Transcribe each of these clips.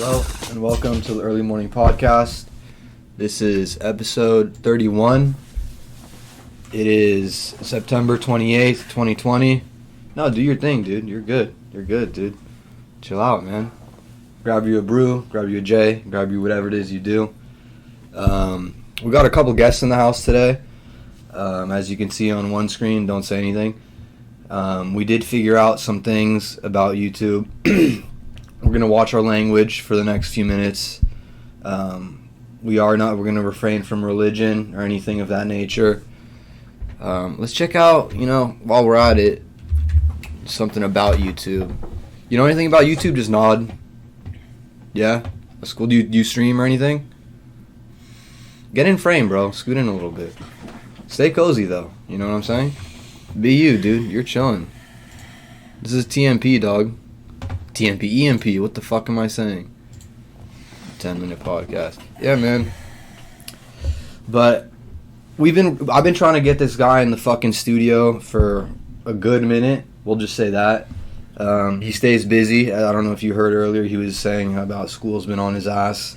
Hello, and welcome to the Early Morning Podcast. This is episode 31. It is September 28th, 2020. No, do your thing, dude. You're good. You're good, dude. Chill out, man. Grab you a brew, grab you a J, grab you whatever it is you do. We got a couple guests in the house today. As you can see on one screen, don't say anything. We did figure out some things about YouTube. We're going to watch our language for the next few minutes. We're going to refrain from religion or anything of that nature. Let's check out, while we're at it, something about YouTube. You know anything about YouTube? Just nod. Yeah? That's cool. Do you stream or anything? Get in frame, bro. Scoot in a little bit. Stay cozy, though. You know what I'm saying? Be you, dude. You're chilling. This is TMP, dog. TMP, EMP. What the fuck am I saying? 10-minute podcast. Yeah, man. But I've been trying to get this guy in the fucking studio for a good minute. We'll just say that. He stays busy. I don't know if you heard earlier, he was saying about school's been on his ass,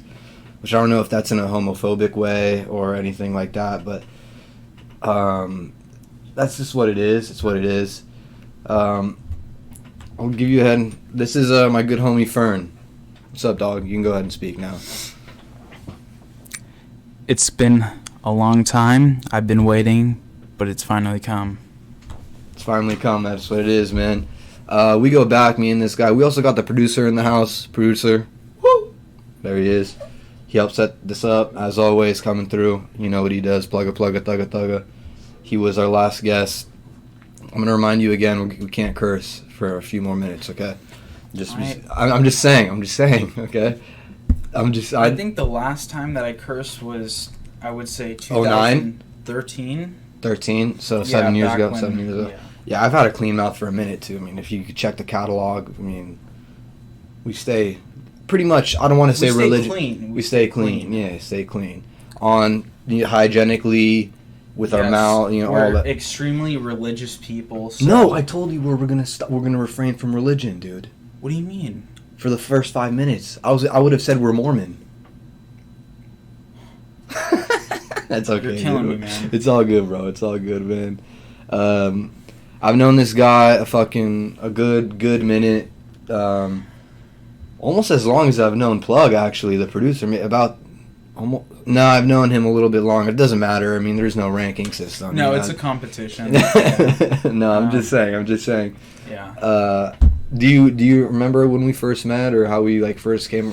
which I don't know if that's in a homophobic way or anything like that, but that's just what it is. It's what it is. I'll give you a head. This is my good homie Fern. What's up, dog? You can go ahead and speak now. It's been a long time. I've been waiting, but it's finally come. It's finally come. That's what it is, man. We go back, me and this guy. We also got the producer in the house. Producer. Woo! There he is. He helped set this up, as always, coming through. You know what he does. Plugga, thugga, thugga. He was our last guest. I'm going to remind you again, we can't curse for a few more minutes, okay? I'm just saying, okay? I think the last time that I cursed was, I would say, 2013. 13, so 7 years ago. Yeah, I've had a clean mouth for a minute, too. I mean, if you could check the catalog, I mean, we stay pretty much, I don't want to say religion. We stay clean. Yeah, stay clean. Hygienically, with our mouth, all that. We're extremely religious people. So. No, I told you we're gonna refrain from religion, dude. What do you mean? For the first 5 minutes, I would have said we're Mormon. That's okay. You're killing me, man. It's all good, bro. It's all good, man. I've known this guy a good minute. Almost as long as I've known Plug, actually, the producer. I've known him a little bit longer. It doesn't matter. I mean, there's no ranking system. No, it's a competition. No, I'm just saying. Yeah. Do you remember when we first met, or how we first came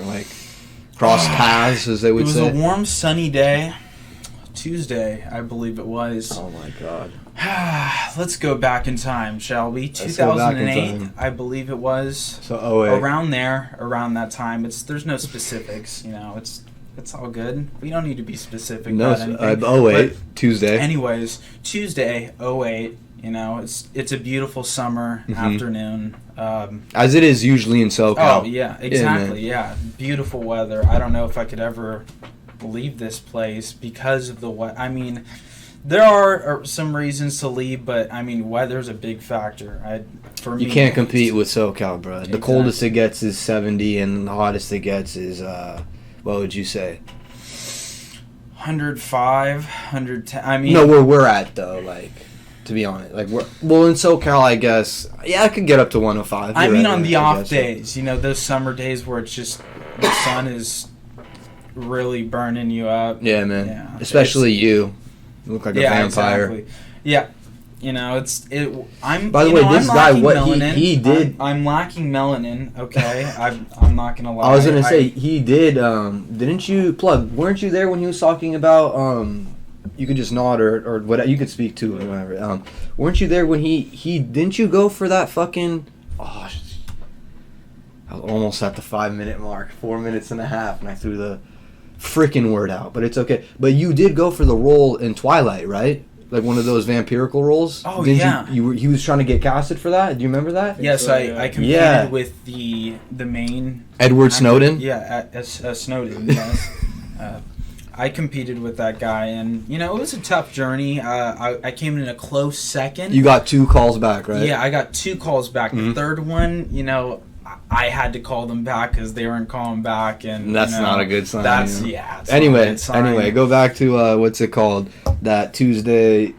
crossed paths, as they would say? It was a warm, sunny day. Tuesday, I believe it was. Oh my God. Let's go back in time, shall we? 2008, I believe it was. So 08. Around that time. There's no specifics, It's all good. We don't need to be specific about anything. 08, Tuesday. Anyways, Tuesday, 08, it's a beautiful summer afternoon. As it is usually in SoCal. Oh, yeah, exactly, yeah. Beautiful weather. I don't know if I could ever leave this place because of the weather. I mean, there are some reasons to leave, but, weather's a big factor. For me, you can't compete with SoCal, bro. Exactly. The coldest it gets is 70, and the hottest it gets is... what would you say? 105, 110. No, where we're at though, to be honest, in SoCal, I guess. Yeah, I could get up to 105. On the off days, those summer days where it's just the sun is really burning you up. Yeah, man. Yeah, especially you. You look like a vampire. Exactly. Yeah. I'm. By the way, this guy, what he did. I'm lacking melanin. Okay, I'm not gonna lie. I was gonna say he did. Didn't you Plug? Weren't you there when he was talking about? You could just nod or what. You could speak too or whatever. Weren't you there when he didn't you go for that fucking? Oh, I was almost at the 5-minute mark. 4 minutes and a half, and I threw the freaking word out. But it's okay. But you did go for the role in Twilight, right? Like one of those vampirical roles. Oh, yeah. He was trying to get casted for that. Do you remember that? Yes, I competed with the main Edward Snowden. Yeah, Snowden. Yes. I competed with that guy, and it was a tough journey. I came in a close second. You got 2 calls back, right? Yeah, I got 2 calls back. Mm-hmm. The third one, I had to call them back because they weren't calling back, and That's not a good sign. That's you know? yeah. It's Anyway, not a good sign. anyway, go back to what's it called? That Tuesday,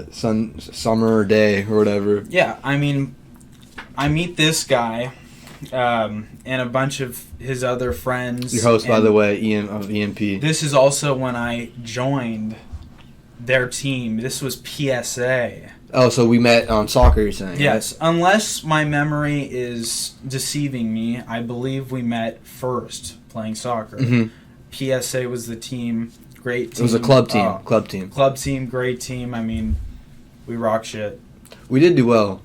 summer day or whatever. Yeah, I mean, I meet this guy, and a bunch of his other friends. Your host, by and the way, Ian of EMP. This is also when I joined their team. This was PSA. Oh, so we met on soccer, you're saying? Yes, unless my memory is deceiving me, I believe we met first playing soccer. Mm-hmm. PSA was the team, great team. It was a club team. Club team, great team. I mean, we rock shit. We did do well.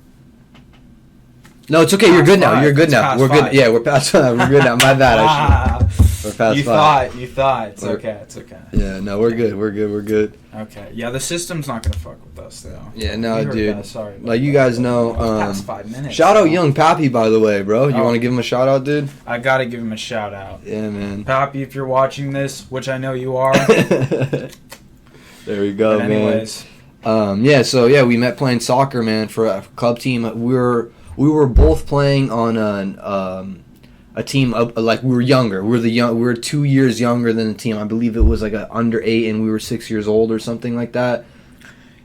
No, it's okay. You're good now. You're good now. We're good. Yeah, we're past 5. We're good now. My bad. We're past 5. You thought. It's okay. It's okay. Yeah, no, we're good. We're good. Okay. Yeah, the system's not gonna fuck with us though. Yeah, no, dude. That. Sorry. Like you guys know. Past 5 minutes. Shout out Young Pappy, by the way, bro. You Oh. want to give him a shout out, dude? I gotta give him a shout out. Yeah, man. Pappy, if you're watching this, which I know you are. There we go, But anyways, man. We met playing soccer, man, for a club team. We were both playing on a team like we were younger. We were 2 years younger than the team. I believe it was like a under 8, and we were 6 years old or something like that.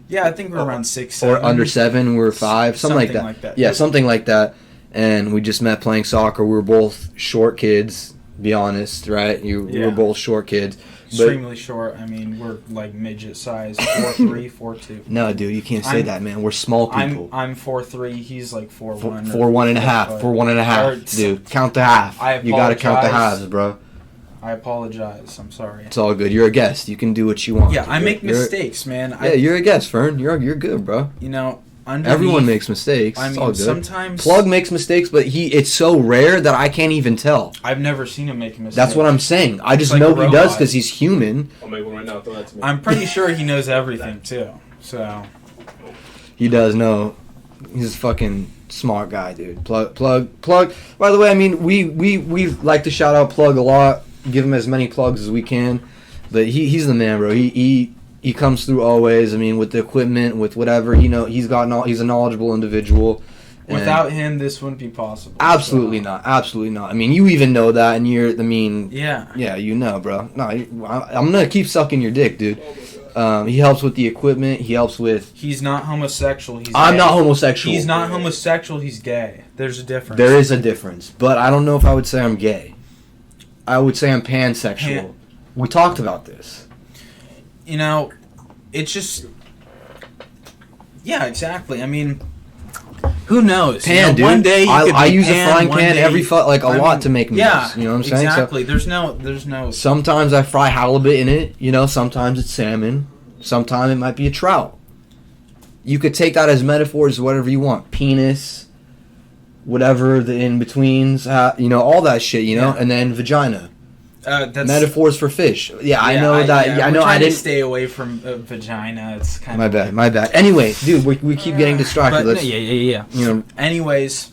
yeah, I think we're around 6, 7. Or under 7, we were 5, something like that. Yeah, something like that. And we just met playing soccer. We were both short kids, be honest, right? We were both short kids. Extremely short. I mean, we're like midget size, 4'3", 4'2". No, dude, you can't say that, man. We're small people. I'm 4'3". He's like 4'1". 4'1 and a half. 4'1 and a half, dude. Count the half. You gotta count the halves, bro. I apologize. I'm sorry. It's all good. You're a guest. You can do what you want. Yeah, I make mistakes, man. You're a guest, Fern. You're good, bro. You know, everyone makes mistakes. I it's mean, all good. sometimes Plug makes mistakes, but it's so rare that I can't even tell. I've never seen him make a mistake. That's what I'm saying. I just like know a he does robot. because he's human. I'll make one right now. Throw that to me. I'm pretty sure he knows everything too. So He does know. He's a fucking smart guy, dude. Plug. By the way, I mean we like to shout out Plug a lot. Give him as many plugs as we can. But he's the man, bro. He comes through always. I mean, with the equipment, with whatever. He's a knowledgeable individual. without him, this wouldn't be possible. Absolutely not. Absolutely not. I mean, you even know that, and Yeah, you know, bro. No, I'm gonna keep sucking your dick, dude. He helps with the equipment. He helps with. he's not homosexual. I'm not homosexual. He's not homosexual. He's gay. There's a difference. There is a difference, but I don't know if I would say I'm gay. I would say I'm pansexual. We talked about this. You know, it's just. Yeah, exactly. I mean, who knows? Pan, dude. One day you could I be use pan, a frying one pan day- every lot to make meals. Yeah, You know what I'm saying? exactly. So, There's no. sometimes I fry halibut in it. Sometimes it's salmon. Sometimes it might be a trout. You could take that as metaphors, whatever you want. Penis, whatever the in-betweens, all that shit, Yeah. and then vagina. That's Metaphors for fish. Yeah, I know that. Yeah, I know we're I trying to didn't. stay away from vagina. It's kind My of bad. Anyway, dude, we keep getting distracted. But, Let's, yeah. Anyways,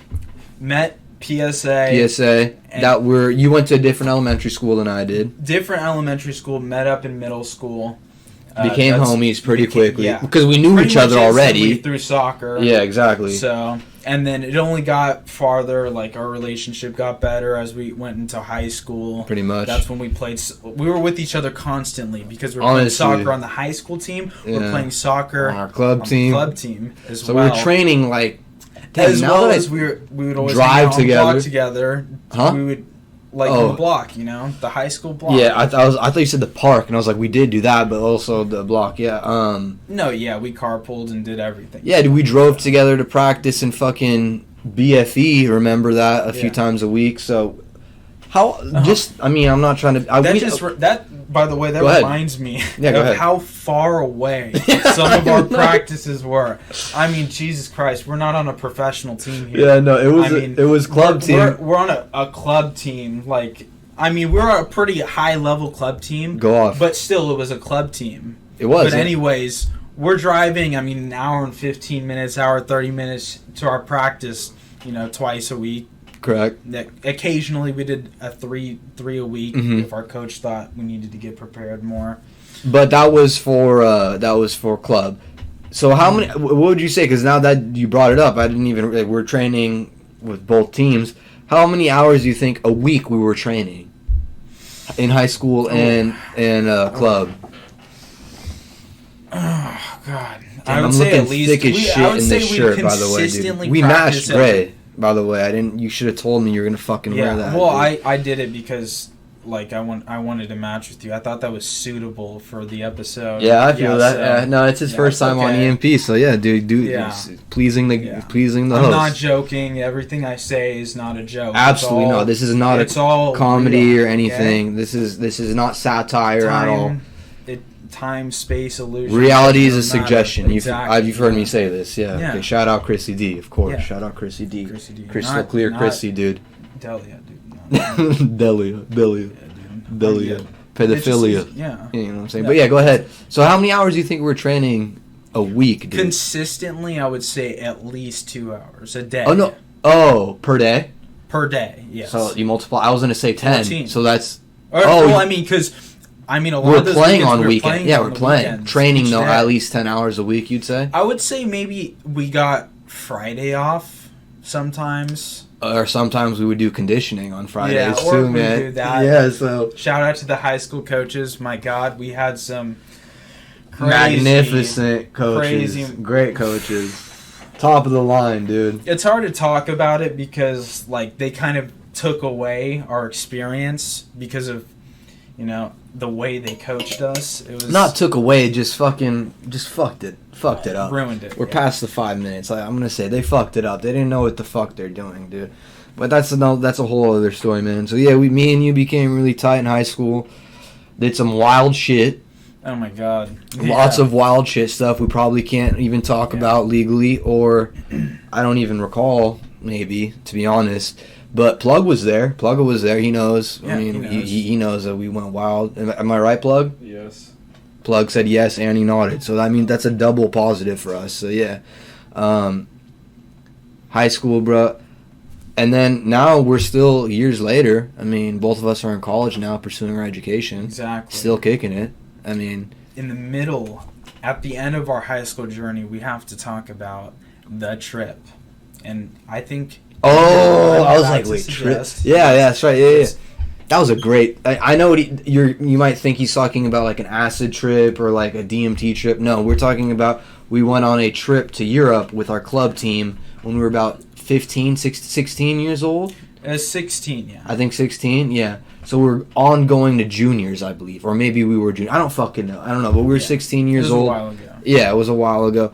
met PSA. PSA. And- You went to a different elementary school than I did. Different elementary school. Met up in middle school. Became That's- homies pretty quickly yeah. because we knew Pretty each other much instantly already. through soccer. Yeah, exactly. So, and then it only got farther. Like our relationship got better as we went into high school. Pretty much. That's when we played. We were with each other constantly because we were Honestly. playing soccer on the high school team. We were Yeah. playing soccer On our club on team. the club team as So well. we were training like. Damn, as now well that I- as we would always drive hang out on the together. block together. Huh? We would on Oh. the block, the high school block. Yeah, I thought you said the park, and I was like, we did do that, but also the block. Yeah. No, yeah, we carpooled and did everything. Yeah, dude, we drove together to practice in fucking BFE. Remember that a few Yeah. times a week. So how? I mean, I'm not trying to. That by the way, that Go ahead. reminds me Yeah, go of ahead. how far away some of our practices were. I mean, Jesus Christ, we're not on a professional team here. Yeah, no, it was club team. We're on a club team. Like, I mean, we're a pretty high level club team. Go off. But still, it was a club team. It was. But yeah. anyways, we're driving. I mean, an hour and 15 minutes, hour 30 minutes to our practice. Twice a week. Correct. Occasionally, we did a three a week Mhm. if our coach thought we needed to get prepared more. But that was for club. So how many? What would you say? Because now that you brought it up, I didn't even. We're training with both teams. How many hours do you think a week we were training in high school and club? Oh God! Damn, I would I'm say looking at least thick as shit in this shirt, by the way, consistently dude. We practice matched gray, by the way. I didn't. You should have told me you were gonna fucking wear that. Well, dude. I did it because like I wanted to match with you. I thought that was suitable for the episode. Yeah, I feel that. So, No, it's his first time on okay. EMP, so yeah, dude, Yeah. pleasing the Yeah. host. I'm not joking. Everything I say is not a joke. Absolutely It's all- not. This is not it's a all comedy real, or anything. This is not satire at all. Time, space, illusion. Reality is a doesn't matter. suggestion. Exactly. You've heard me say this. Yeah. Yeah. Okay, shout out Chrissy D, of course. Yeah. Shout out Chrissy D. Chrissy D. Crystal Not- clear not- Chrissy, dude. Delia, dude. No. Delia. Yeah, dude. Delia. Yeah. Pedophilia. It's just- yeah. You know what I'm saying? Yeah. But yeah, go ahead. So how many hours do you think we're training a week, dude? Consistently, I would say at least 2 hours a day. Oh no. Oh, per day? Per day, yes. So you multiply. I was gonna say 10. 14. So that's Or, oh, well, I mean, because a lot we're of those playing weekends, on we're weekend. playing Yeah, on we're the playing. weekends Training each though, day. at least 10 hours a week. You'd say, I would say maybe we got Friday off sometimes. or sometimes we would do conditioning on Fridays Yeah, or too, we man. do that. Yeah, so Shout out to the high school coaches. My God, we had some crazy, magnificent coaches, crazy- great coaches, top of the line, dude. It's hard to talk about it because like they kind of took away our experience because of the way they coached us. It was Not took away, just fucked it up. ruined it. We're yeah. past the 5 minutes. Like, I'm gonna say they fucked it up. They didn't know what the fuck they're doing, dude. But that's a whole other story, man. So yeah, me and you became really tight in high school. Did some wild shit. Oh my God. Lots Yeah. of wild shit stuff we probably can't even talk about legally, or I don't even recall, maybe, to be honest. But Plug was there. Plugga was there. He knows. Yeah, I mean, he knows. he knows that we went wild. Am I right, Plug? Yes. Plug said yes, and he nodded. So, I mean, that's a double positive for us. So, yeah. High school, bro. And then now we're still years later. I mean, both of us are in college now pursuing our education. Exactly. Still kicking it. I mean, In the middle, at the end of our high school journey, we have to talk about the trip. And I think... oh, I was I'd like, to wait, trip? suggest- Yeah, that's right. Yeah. That was a great. I know what you might think he's talking about, like an acid trip or like a DMT trip. No, we're talking about we went on a trip to Europe with our club team when we were about 16 years old. 16, yeah. I think 16, yeah. So we're ongoing to juniors, I believe, or maybe we were juniors. I don't fucking know. I don't know, but we were 16 It years was a old. while ago. Yeah, it was a while ago.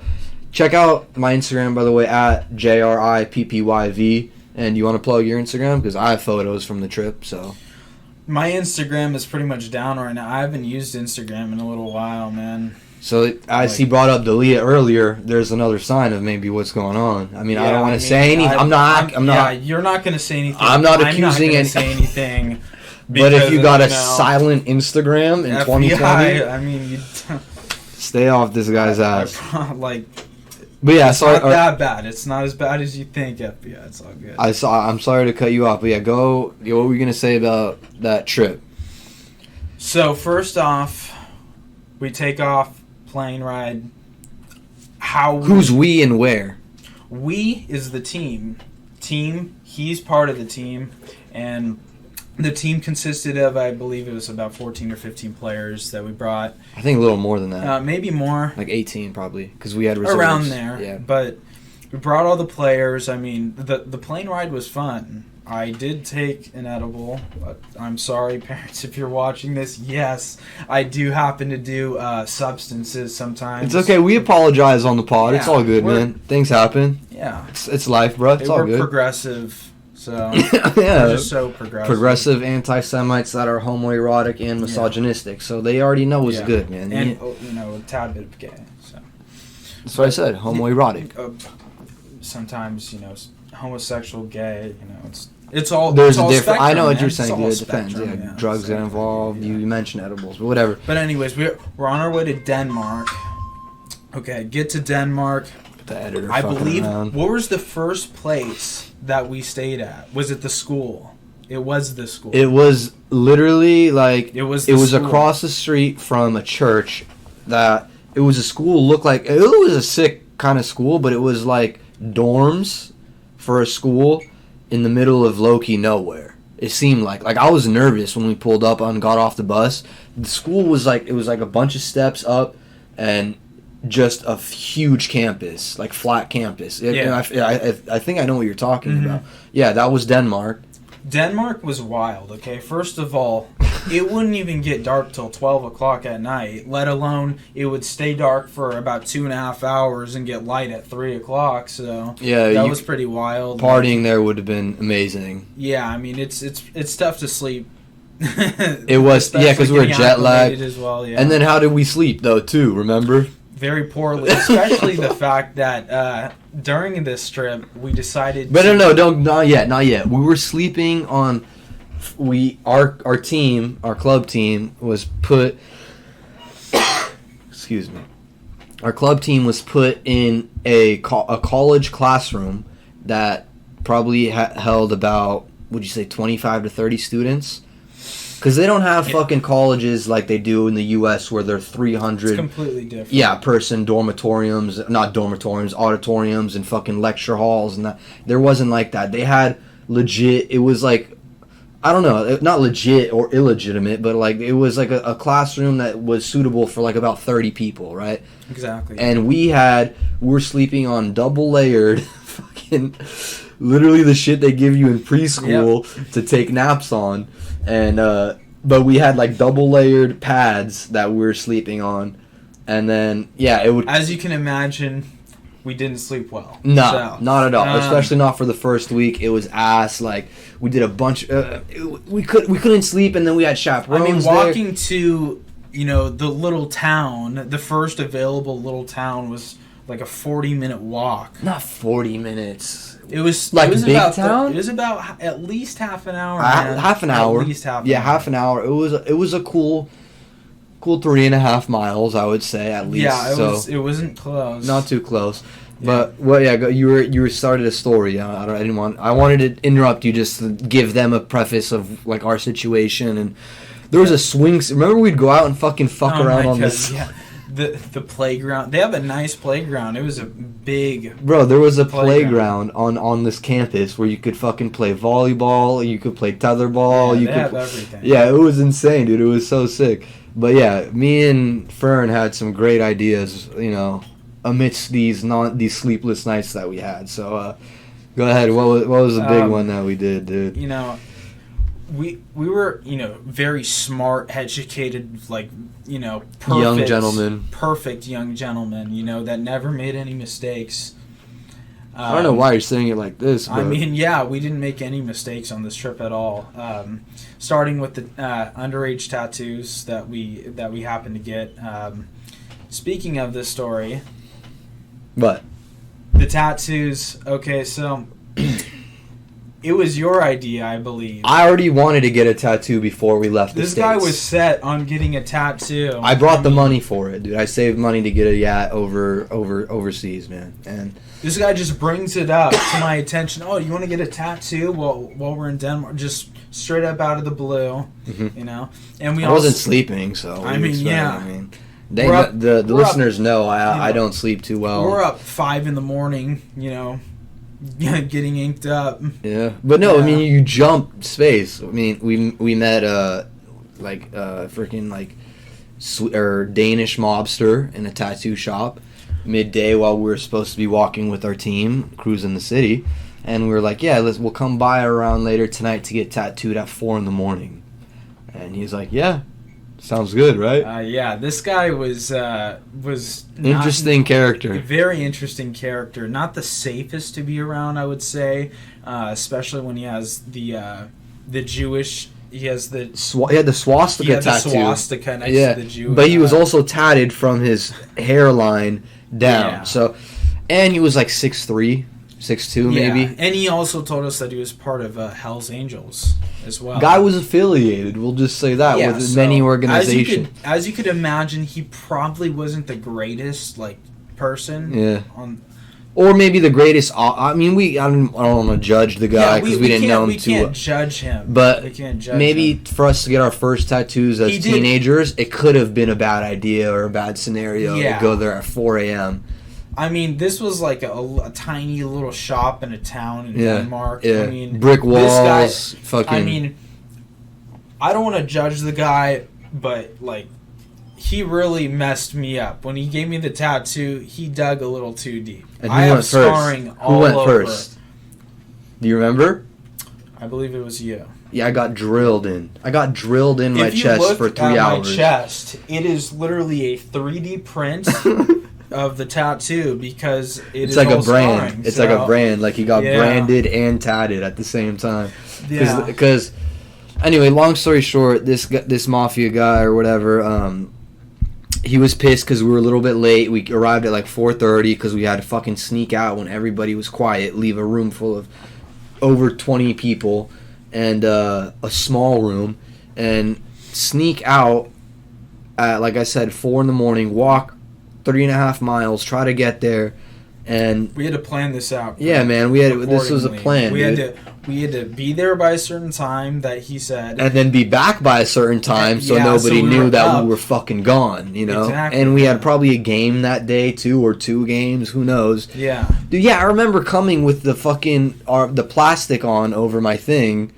Check out my Instagram, by the way, at JRIPPYV. And you want to plug your Instagram? Because I have photos from the trip, so. My Instagram is pretty much down right now. I haven't used Instagram in a little while, man. So as he brought up Dalia earlier, there's another sign of maybe what's going on. I mean, I don't want to say anything. I'm not. Yeah, you're not going to say anything. I'm not accusing gonna any- say anything. But if you got a because, silent Instagram in FBI, 2020, I mean, you, stay off this guy's ass. like, But yeah, it's sorry. not that bad. It's not as bad as you think, FBI. It's all good. I'm sorry to cut you off, but yeah, go. What were you gonna say about that trip? So first off, we take off, plane ride. Who's we and where? We is the team. He's part of the team, and the team consisted of, I believe it was about 14 or 15 players that we brought. I think a little more than that. Maybe more. Like 18 probably, because we had reserves. Around there. Yeah. But we brought all the players. I mean, the plane ride was fun. I did take an edible. But I'm sorry, parents, if you're watching this. Yes, I do happen to do substances sometimes. It's okay. We apologize on the pod. It's Yeah, all good, we're- man. Things happen. Yeah. It's life, bro. It's They all were good. progressive, so Yeah. they're just so progressive. Progressive anti-Semites that are homoerotic and misogynistic, so they already know what's Yeah. good, man. And, Yeah. a tad bit of gay. So That's what I said. Homoerotic. sometimes, homosexual, gay, it's all There's it's all a different. I know spectrum, what man. you're It's saying. all Dude. It depends. spectrum, Yeah, drugs get so, involved. yeah. You mentioned edibles, but whatever. But anyways, we're on our way to Denmark. Okay, get to Denmark. The editor. I fucking believe. around. What was the first place that we stayed at? Was it the school? It was the school. It was literally like It was it the was school. across the street from a church. That it was a school. Looked like it was a sick kind of school, but it was like dorms for a school, in the middle of low-key nowhere. It seemed like I was nervous when we pulled up and got off the bus. The school was like, it was like a bunch of steps up and just a huge campus, like flat campus. Yeah. I think I know what you're talking about. Yeah, that was Denmark. Denmark was wild, okay? First of all, it wouldn't even get dark till 12 o'clock at night, let alone it would stay dark for about 2.5 hours and get light at 3 o'clock, so Yeah, that was pretty wild. Partying there would have been amazing. Yeah, I mean, it's tough to sleep. It was, yeah, because we were jet lagged. As well, yeah. And then how did we sleep, though, too, remember? Very poorly, especially the fact that during this trip we decided. But not yet. We were sleeping on. Our team, our club team, was put. Excuse me. Our club team was put in a college classroom that probably held about, would you say, 25 to 30 students. Because they don't have fucking colleges like they do in the U.S. where they're 300. It's completely different. Yeah, person auditoriums and fucking lecture halls and that. There wasn't like that. They had legit. It was like, I don't know, not legit or illegitimate, but like it was like a classroom that was suitable for like about 30 people, right? Exactly. And we were sleeping on double layered fucking, literally the shit they give you in preschool to take naps on. And but we had like double layered pads that we were sleeping on, and then it would. As you can imagine, we didn't sleep well. No, so, not at all. Especially not for the first week. It was ass. Like we did a bunch. We couldn't sleep, and then we had chaperones. I mean, walking to the little town, the first available little town was like a 40-minute walk. Not 40 minutes. It was like it was big about town. It was about at least half an hour. Half an hour. At least half. Yeah, half an hour. It was a cool 3.5 miles, I would say, at least. Yeah, it wasn't close. Not too close. But you started a story. I wanted to interrupt you just to give them a preface of like our situation, and there was a swing. Remember, we'd go out and fucking fuck around on this. Yeah. The playground. They have a nice playground. It was a big. Bro, there was a playground on this campus where you could fucking play volleyball. You could play tetherball. Yeah, you they could have everything. Yeah, it was insane, dude. It was so sick. But yeah, me and Fern had some great ideas, amidst these sleepless nights that we had. So, go ahead. What was the big one that we did, dude? We were very smart, educated, like perfect young gentlemen. Perfect young gentlemen. That never made any mistakes. I don't know why you're saying it like this. But I mean, we didn't make any mistakes on this trip at all. Starting with the underage tattoos that we happened to get. Speaking of this story, what? The tattoos. Okay, so. It was your idea, I believe. I already wanted to get a tattoo before we left the States. This guy was set on getting a tattoo. I brought the money for it, dude. I saved money to get a yacht overseas, man. And this guy just brings it up to my attention. Oh, you want to get a tattoo while we're in Denmark? Just straight up out of the blue, And I wasn't sleeping, so the listeners know I don't sleep too well. We're up 5 a.m, getting inked up. Yeah, but no, I mean, you jump space. I mean, we met freaking Danish mobster in a tattoo shop midday while we were supposed to be walking with our team cruising the city, and we were like, we'll come by around later tonight to get tattooed at 4 a.m. And he's like, yeah. Sounds good, right? This guy was interesting character. A very interesting character. Not the safest to be around, I would say, especially when he has the Jewish. He has the he had the swastika tattoo. The swastika next to the Jew. But he was also tatted from his hairline down. Yeah. So, and he was like 6'3", 6'2", maybe. And he also told us that he was part of Hell's Angels as well. Guy was affiliated, we'll just say that, with many organizations. As you could imagine, he probably wasn't the greatest person. Yeah. Or maybe the greatest. I mean, I don't want to judge the guy because we didn't know him too well. We can't judge him. But maybe for us to get our first tattoos as teenagers, it could have been a bad idea or a bad scenario to go there at 4 a.m. I mean, this was like a tiny little shop in a town in Denmark. Yeah. I mean, brick walls, this guy, fucking. I mean, I don't want to judge the guy, but like, he really messed me up when he gave me the tattoo. He dug a little too deep. And I have scarring all Who went over. first? Do you remember? I believe it was you. Yeah, I got drilled in. I got drilled in my If you chest look for 3 at hours. my chest, it is literally a 3D print of the tattoo because It's like a all brand. scarring, It's so- like a brand. Like he got Yeah. branded and tatted at the same time. Yeah. Because, anyway, long story short, this mafia guy or whatever, he was pissed because we were a little bit late. We arrived at like 4:30 because we had to fucking sneak out when everybody was quiet, leave a room full of over 20 people and a small room, and sneak out at, like I said, 4 in the morning, walk 3.5 miles, try to get there, and We had to plan this out. yeah, man, this was a accordingly. plan. We had to be there by a certain time that he said. And then be back by a certain time so Yeah, nobody so we knew were that up. we were fucking gone, you know? Exactly, And we yeah. had probably a game that day, 2 or 2 games, who knows? Yeah. Dude, yeah, I remember coming with the fucking, the plastic on over my thing,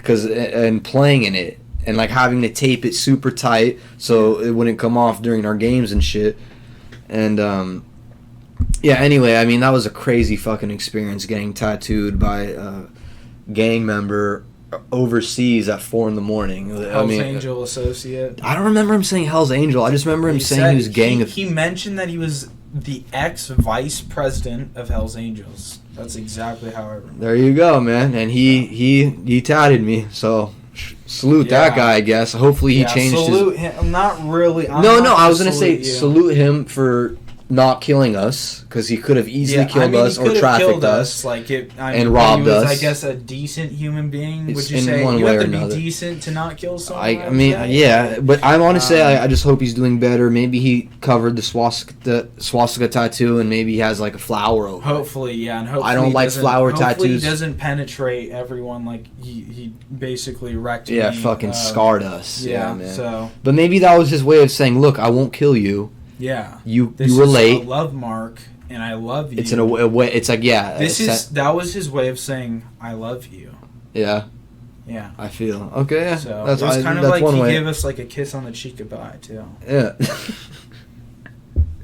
and playing in it, and like having to tape it super tight so it wouldn't come off during our games and shit. And, yeah, anyway, I mean, that was a crazy fucking experience getting tattooed by a gang member overseas at 4 in the morning. Hell's Angel associate. I don't remember him saying Hell's Angel. I just remember him saying said he was gang. He mentioned that he was the ex-vice president of Hell's Angels. That's exactly how I remember. There you go, man. And he tatted me, so salute that Yeah. guy, I guess. Hopefully he changed salute him. Not really. I'm No, not I was gonna say you. salute him for not killing us, because he could have easily killed us he or could have trafficked killed us. Like and robbed he was, us. I guess, a decent human being. It's Would you in say one you way have or to be another. decent to not kill someone? I mean, yeah, but I want to say I just hope he's doing better. Maybe he covered the swastika tattoo, and maybe he has like a flower over it. Hopefully, yeah, and hopefully I don't he like doesn't- flower hopefully tattoos. He doesn't penetrate everyone like he basically wrecked. Yeah, me. fucking scarred us. Yeah, man. so But maybe that was his way of saying, "Look, I won't kill you. yeah, You this were is late. a love mark, and I love you. It's in a way. It's like That was his way of saying I love you. yeah. Yeah. I feel okay. Yeah, So it was kind of that's like one he way. gave us like a kiss on the cheek goodbye too. Yeah.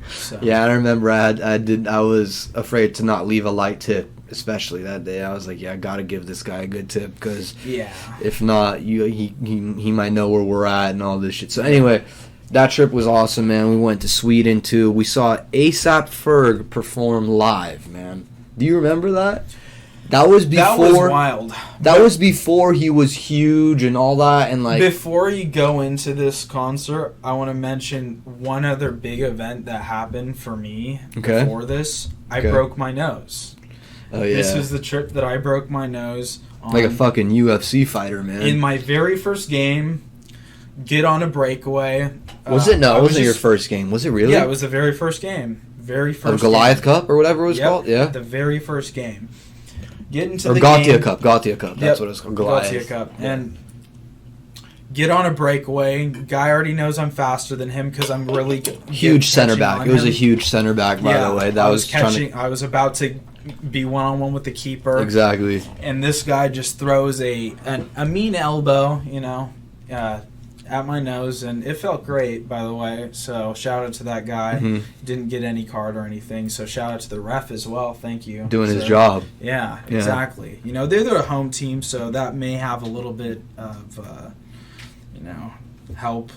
So Yeah, I remember I was afraid to not leave a light tip, especially that day. I was like, yeah, I got to give this guy a good tip, because yeah. if not, he might know where we're at and all this shit. So anyway, that trip was awesome, man. We went to Sweden too. We saw ASAP Ferg perform live, man. Do you remember that? That was before. That was wild. That was before he was huge and all that, and like. Before you go into this concert, I want to mention one other big event that happened for me Okay. before this. I Okay. broke my nose. Oh yeah. This was the trip that I broke my nose on. like a fucking UFC fighter, man. In my very first game, get on a breakaway. Was it? No, I it was wasn't your just- first game. Was it really? Yeah, it was the very first game. Very first Of Goliath game. Cup or whatever it was Yep, called? Yeah. the very first game. Get into Or the Gatia game. Cup. Gatia Cup. That's Yep, what it's called. Goliath. Gatia Cup. Yeah. And get on a breakaway. Guy already knows I'm faster than him because I'm really Huge center catching back. on It was a him. huge center back, by the way. That I was catching. trying I was about to be one on one with the keeper, to exactly. and this guy just throws a mean elbow, at my nose, and it felt great, by the way. So shout out to that guy. Mhm. Didn't get any card or anything. So shout out to the ref as well. Thank you. Doing his So, job. Yeah, Yeah. exactly. They're their home team, so that may have a little bit of help.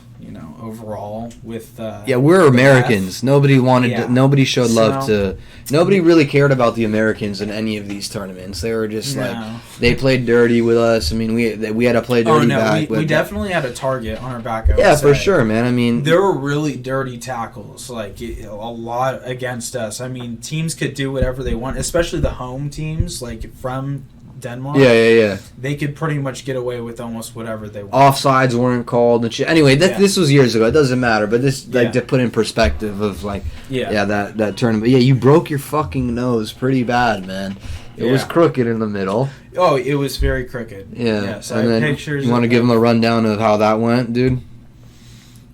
Overall with. Yeah, we're the Americans. Nobody wanted. Yeah. Nobody showed love So- to. Nobody really cared about the Americans in any of these tournaments. They were just like No. they played dirty with us. I mean, we had to play dirty Oh no, back. we but- definitely had a target on our back. I would Yeah, for say. sure, man. I mean, There were really dirty tackles, a lot against us. I mean, teams could do whatever they want, especially the home teams, like from Denmark. yeah. They could pretty much get away with almost whatever they want. Offsides weren't called and shit. Anyway, Yeah. this was years ago. It doesn't matter. But this, Yeah. to put in perspective of Yeah. that tournament. Yeah, you broke your fucking nose pretty bad, man. It was Yeah. crooked in the middle. Oh, it was very crooked. Yeah. Yes, I and have then pictures. you want to of give it. them a rundown of how that went, dude?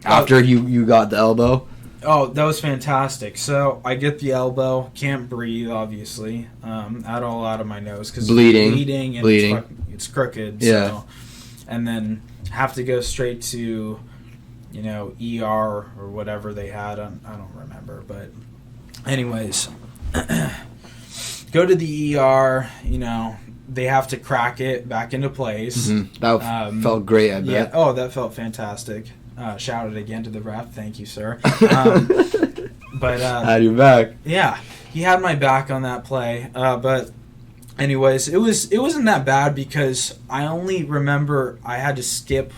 After you got the elbow. Oh, that was fantastic. So I get the elbow, can't breathe, obviously, at all out of my nose because Bleeding. and it's crooked. Yeah. So, and then have to go straight to, ER or whatever they had. I don't remember, but anyways, go to the ER. They have to crack it back into place. Mm-hmm. That felt great, I bet. Yeah. Oh, that felt fantastic. Shout out again to the ref. Thank you, sir. But had your back. yeah, he had my back on that play. But anyways, it wasn't that bad because I only remember I had to skip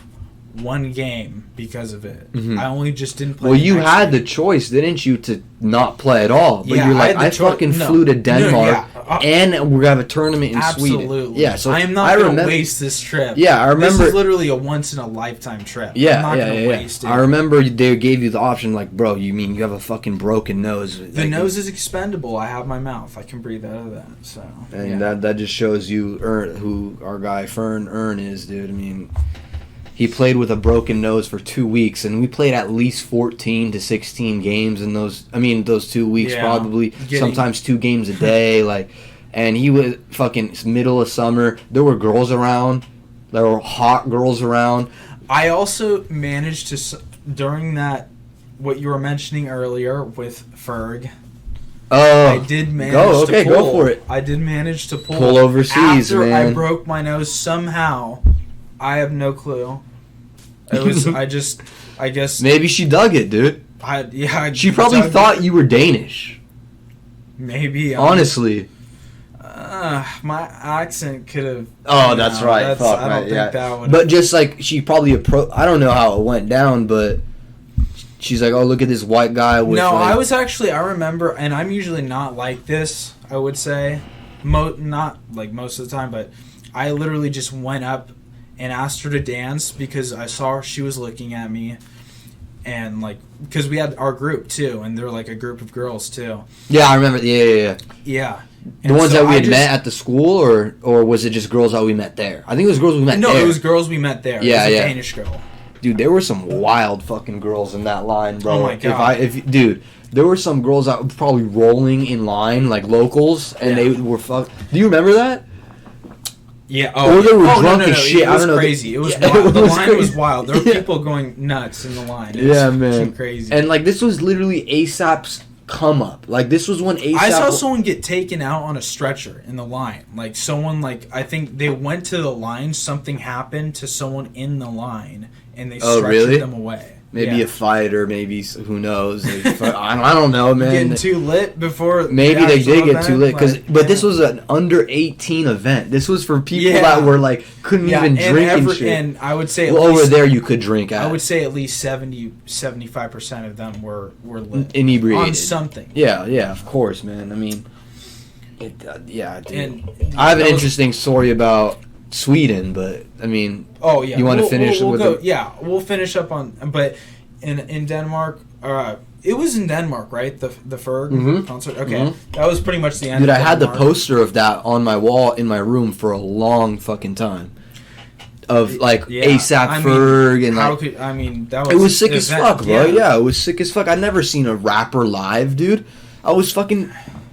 one game because of it. Mm-hmm. I only just didn't play. Well, you had the choice, didn't you, to not play at all? But Yeah, you're like, I had the fucking flew to Denmark, and we're gonna have a tournament in Sweden. Absolutely. Yeah, so I am not going to waste this trip. Yeah, I remember. This is literally a once in a lifetime trip. Yeah, I'm not going to waste it. I remember they gave you the option, like, bro, you mean you have a fucking broken nose? The nose is expendable. I have my mouth. I can breathe out of that. So. And that just shows you who our guy Fern Earn is, dude. I mean, he played with a broken nose for 2 weeks, and we played at least 14 to 16 games in those 2 weeks, probably. Sometimes 2 games a day, like. And he was fucking middle of summer. There were girls around. There were hot girls around. I also managed to, during that, what you were mentioning earlier with Ferg. Oh, I did manage to pull. Go for it. I did manage to pull overseas, after man. I broke my nose somehow. I have no clue. It was. I guess. Maybe she dug it, dude. She probably thought you were Danish. Maybe. Honestly. My accent could have. Oh, that's right. Fuck, I don't think that would. But just like she probably I don't know how it went down, but she's like, "Oh, look at this white guy with." No, like, I remember, and I'm usually not like this. I would say, not like most of the time, but I literally just went up and asked her to dance because I saw she was looking at me, and like because we had our group too, and they're like a group of girls too. Yeah, I remember. Yeah. Yeah. The ones that we had met at the school, or was it just girls that we met there? I think it was girls we met there. No, it was girls we met there. Yeah, it was a Danish girl. Dude, there were some wild fucking girls in that line, bro. Oh my god. Dude, there were some girls that were probably rolling in line like locals, and they were Do you remember that? Yeah. Or they were drunk as shit. It was I don't know. crazy. It was wild. The line was wild. There were people going nuts in the line. It was man. Crazy. And like this was literally ASAP's come up. Like this was when ASAP. I saw someone get taken out on a stretcher in the line. Like someone, I think they went to the line. Something happened to someone in the line, and they stretchered them away. Maybe a fight, or maybe who knows? I don't know, man. Getting too lit before. Maybe they did get too lit but this was an under 18 event. This was for people that were like couldn't even drink and shit. And I would say over there you could drink. I would say at least 75% of them were lit, inebriated on something. Yeah, of course, man. I mean, dude. And I have an interesting story about Sweden, but I mean, you want to finish with go, we'll finish up on. But in Denmark, it was in Denmark, right? The Ferg concert. Okay, that was pretty much the end. Dude, of I had Denmark. the poster of that on my wall in my room for a long fucking time. Of like ASAP Ferg and like, that was it was sick as fuck, bro. Yeah, it was sick as fuck. I'd never seen a rapper live, dude. I was fucking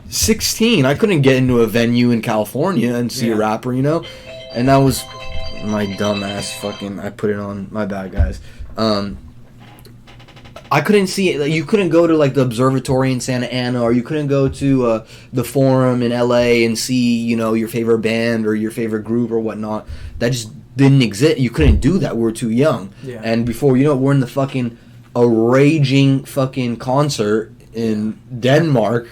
16. I couldn't get into a venue in California and see a rapper, and that was my dumb ass fucking. I put it on. My bad, guys. I couldn't see it. Like, you couldn't go to like the observatory in Santa Ana, or you couldn't go to the Forum in LA and see your favorite band or your favorite group or whatnot. That just didn't exist. You couldn't do that. We were too young. Yeah. And before you know it, we're in the fucking a raging fucking concert in Denmark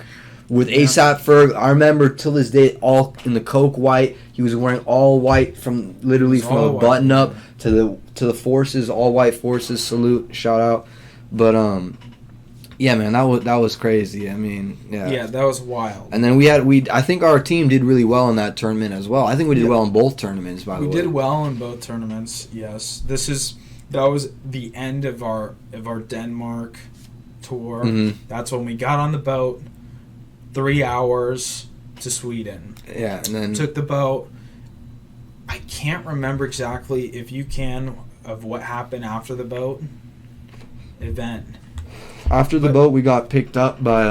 with ASAP Ferg. I remember till this day, all in the Coke white. He was wearing all white from a button up to the forces, all white forces. Salute, shout out. But yeah, man, that was crazy. I mean, yeah, that was wild. And then I think our team did really well in that tournament as well. I think we did well in both tournaments. By the way, we did well in both tournaments. Yes, that was the end of our Denmark tour. Mm-hmm. That's when we got on the boat. 3 hours to Sweden. Yeah, and then took the boat. I can't remember exactly, if you can, of what happened after the boat event. After the But- boat, we got picked up by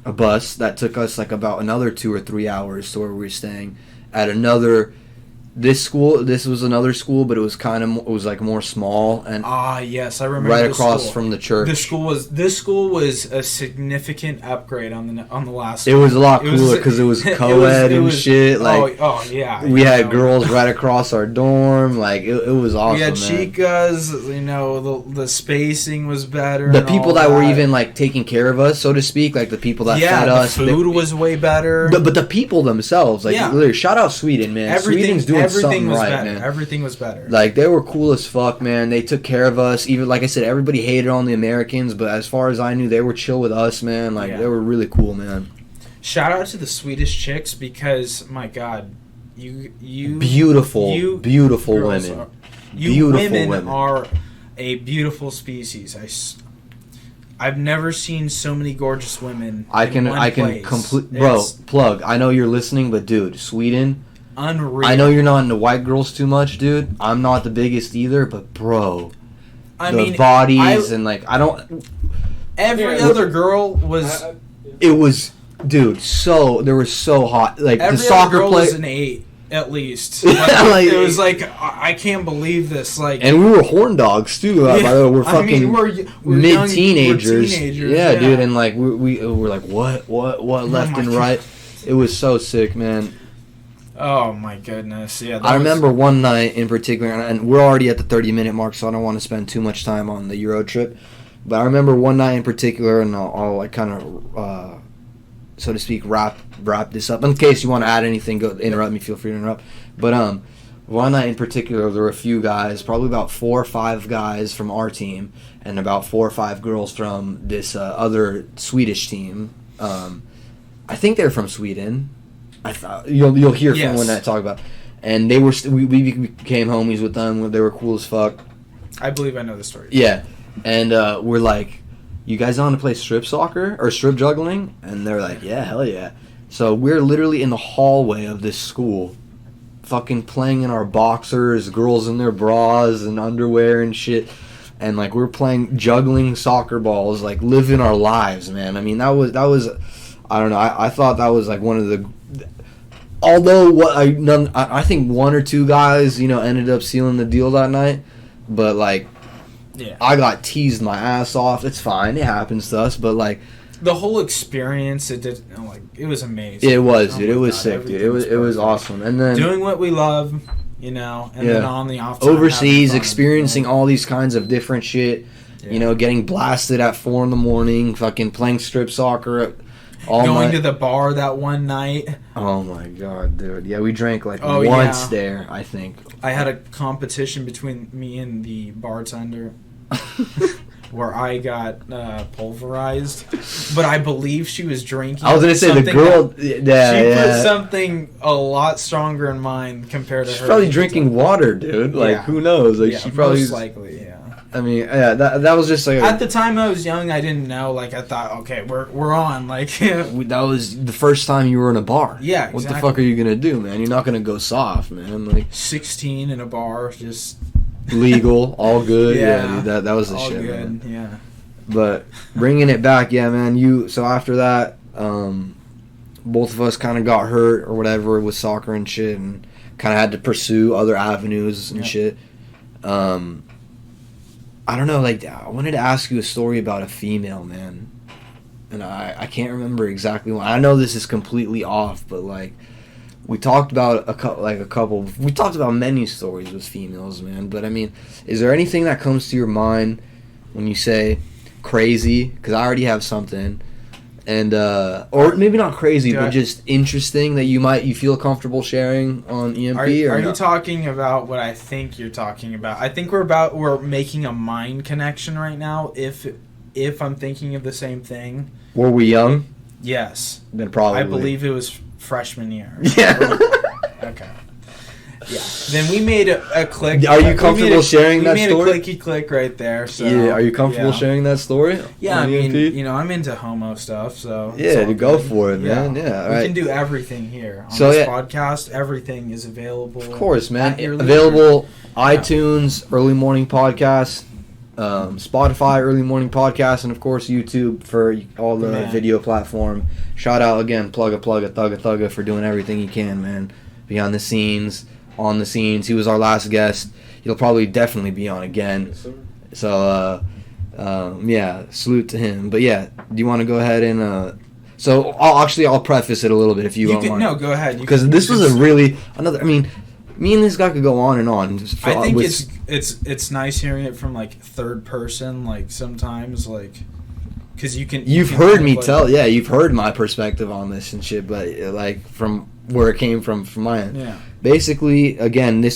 a bus that took us like about another 2 or 3 hours to where we were staying at another. This was another school, but it was like more small and Yes, I remember. right the across school. from the church. This school was a significant upgrade on the last. It was a lot It was- cooler because it was it co-ed it and was- shit. Like yeah. we you had know. girls right across our dorm. Like it was awesome. We had man. chicas. You know, the spacing was better. The and people all that were even like taking care of us, so to speak, like the people that fed us. the food was way better. But the people themselves, like Yeah. literally, shout out Sweden, man. Sweden's doing something was right, better. man. Everything was better. Like they were cool as fuck, man. They took care of us. Even like I said, everybody hated on the Americans, but as far as I knew, they were chill with us, man. Like Yeah. they were really cool, man. Shout out to the Swedish chicks because my God, you Beautiful, you beautiful girls women. are- you Beautiful women, women. are a beautiful species. I've never seen so many gorgeous women. I in one can place. complete, bro. It's Plug. I know you're listening, but dude, Sweden. unreal. I know you're not into white girls too much, dude. I'm not the biggest either, but bro, I the mean, bodies and like I don't. every Yeah. other girl was. It was, dude. So they were so hot. Like Every the other soccer girl play, was an 8 at least. Like- it was like I can't believe this. Like, and we were horn dogs too. By the way, we're I fucking mean, we're young- mid teenagers. we're teenagers. Yeah, dude, and like we were like what left my and God. right. It was so sick, man. Oh my goodness! Yeah, that I was- remember one night in particular, and we're already at the 30-minute mark, so I don't want to spend too much time on the Euro trip. But I remember one night in particular, and I'll like kind of, so to speak, wrap this up. In case you want to add anything, go interrupt me. Feel free to interrupt. But one night in particular, there were a few guys, probably about 4 or 5 guys from our team, and about 4 or 5 girls from this other Swedish team. I think they're from Sweden. I thought you'll hear from Yes. when I talk about. And they were we became homies with them. They were cool as fuck. I believe I know the story. Yeah, and we're like, "You guys on to play strip soccer or strip juggling?" And they're like, "Yeah, hell yeah!" So we're literally in the hallway of this school, fucking playing in our boxers, girls in their bras and underwear and shit, and like we're playing juggling soccer balls, like living our lives, man. I mean, that was I don't know. I thought that was like one of the. Although I think 1 or 2 guys, ended up sealing the deal that night, but like Yeah. I got teased my ass off. It's fine. It happens to us, but like The whole experience, it was amazing. it was, Oh dude. my It was God, sick, dude. It everything was perfect. awesome. And then Doing what we love, and then on the off time, overseas, having fun, experiencing all these kinds of different shit. Yeah. Getting blasted at 4 a.m, fucking playing strip soccer all going night. to the bar that one night. Oh my god, dude. Yeah, we drank like Oh, once yeah. there, I think. I had a competition between me and the bartender where I got pulverized, but I believe she was drinking. I was gonna say the something girl. that- Yeah, she yeah. put something a lot stronger in mine compared to She's her. probably drinking water, dude. Like, Yeah. who knows? Like, Yeah, she probably. most likely, yeah. I mean, yeah, that was just like. At the time I was young, I didn't know. Like, I thought, okay, we're on. Like, That was the first time you were in a bar. Yeah, What the exactly. fuck are you gonna do, man? You're not gonna go soft, man. Like 16 in a bar, just legal, all good. Yeah, Yeah. dude, that was the all shit, good. man. Yeah. But bringing it back, yeah, man. So after that, both of us kind of got hurt or whatever with soccer and shit, and kind of had to pursue other avenues and Yeah. shit. I don't know. Like, I wanted to ask you a story about a female, man. And I can't remember exactly what. I know this is completely off, but like we talked about a couple. We talked about many stories with females, man. But I mean, is there anything that comes to your mind when you say crazy? Because I already have something, and or maybe not crazy, Do but I- just interesting that you feel comfortable sharing on EMP. Are you not? talking about what I think you're talking about? I think we're making a mind connection right now. If I'm thinking of the same thing, Were we young? yes, Then probably. I believe it was freshman year. Yeah. Okay. Yeah. Then we made a click. Are you we comfortable made a- sharing that We story? made a clicky click right there. So, Yeah. Are you comfortable yeah. sharing that story? Yeah, on I mean, EMP? I'm into homo stuff, so it's Yeah, all to go good. for it, man. Yeah, all we right. can do everything here on So, this yeah. podcast. Everything is available. Of course, man. at your leisure. Available iTunes, early morning podcast. Spotify Early Morning Podcast, and of course YouTube for all the video platform. Shout out again, Thugga Thugga for doing everything he can, man. Behind the scenes, on the scenes. He was our last guest. He'll probably definitely be on again. So yeah, salute to him. But yeah, do you want to go ahead and so I'll preface it a little bit if you don't mind. No, go ahead. Because this was another. I mean, me and this guy could go on and on. I think it's nice hearing it from like third person, like sometimes, like because you've heard me tell, yeah, you've heard my perspective on this and shit, but like from where it came from my end. Yeah. Basically, again, we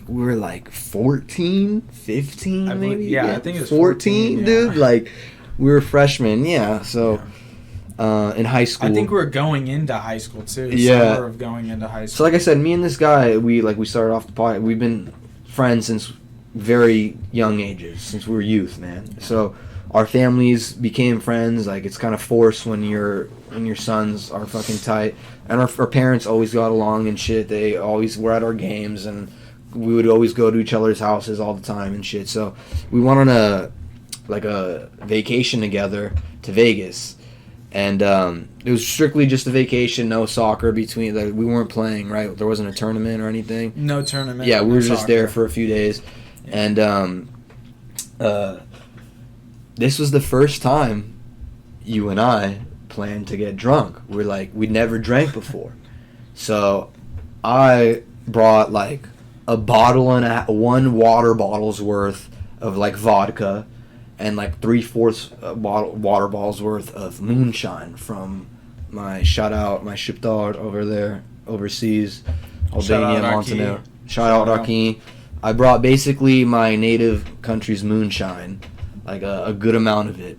were like 14, 15 maybe. Yeah, I think it was 14, dude. Yeah. Like we were freshmen, yeah. So. Yeah. In high school. I think we're going into high school too. Yeah. Summer of going into high school. So like I said, me and this guy, we started off the pod. We've been friends since very young ages, since we were youth, man. So our families became friends. Like it's kind of forced when your sons are fucking tight, and our parents always got along and shit. They always were at our games, and we would always go to each other's houses all the time and shit. So we went on a vacation together to Vegas. And it was strictly just a vacation, no soccer between. Like, we weren't playing, right? There wasn't a tournament or anything. No tournament. Yeah, we were just soccer. there for a few days, yeah. And this was the first time you and I planned to get drunk. We'd never drank before, so I brought like a bottle and one water bottle's worth of like vodka. And like 3/4 water bottles worth of moonshine from my shipyard over there overseas, Albania, Montenegro. Shout out Raki. I brought basically my native country's moonshine, like a good amount of it.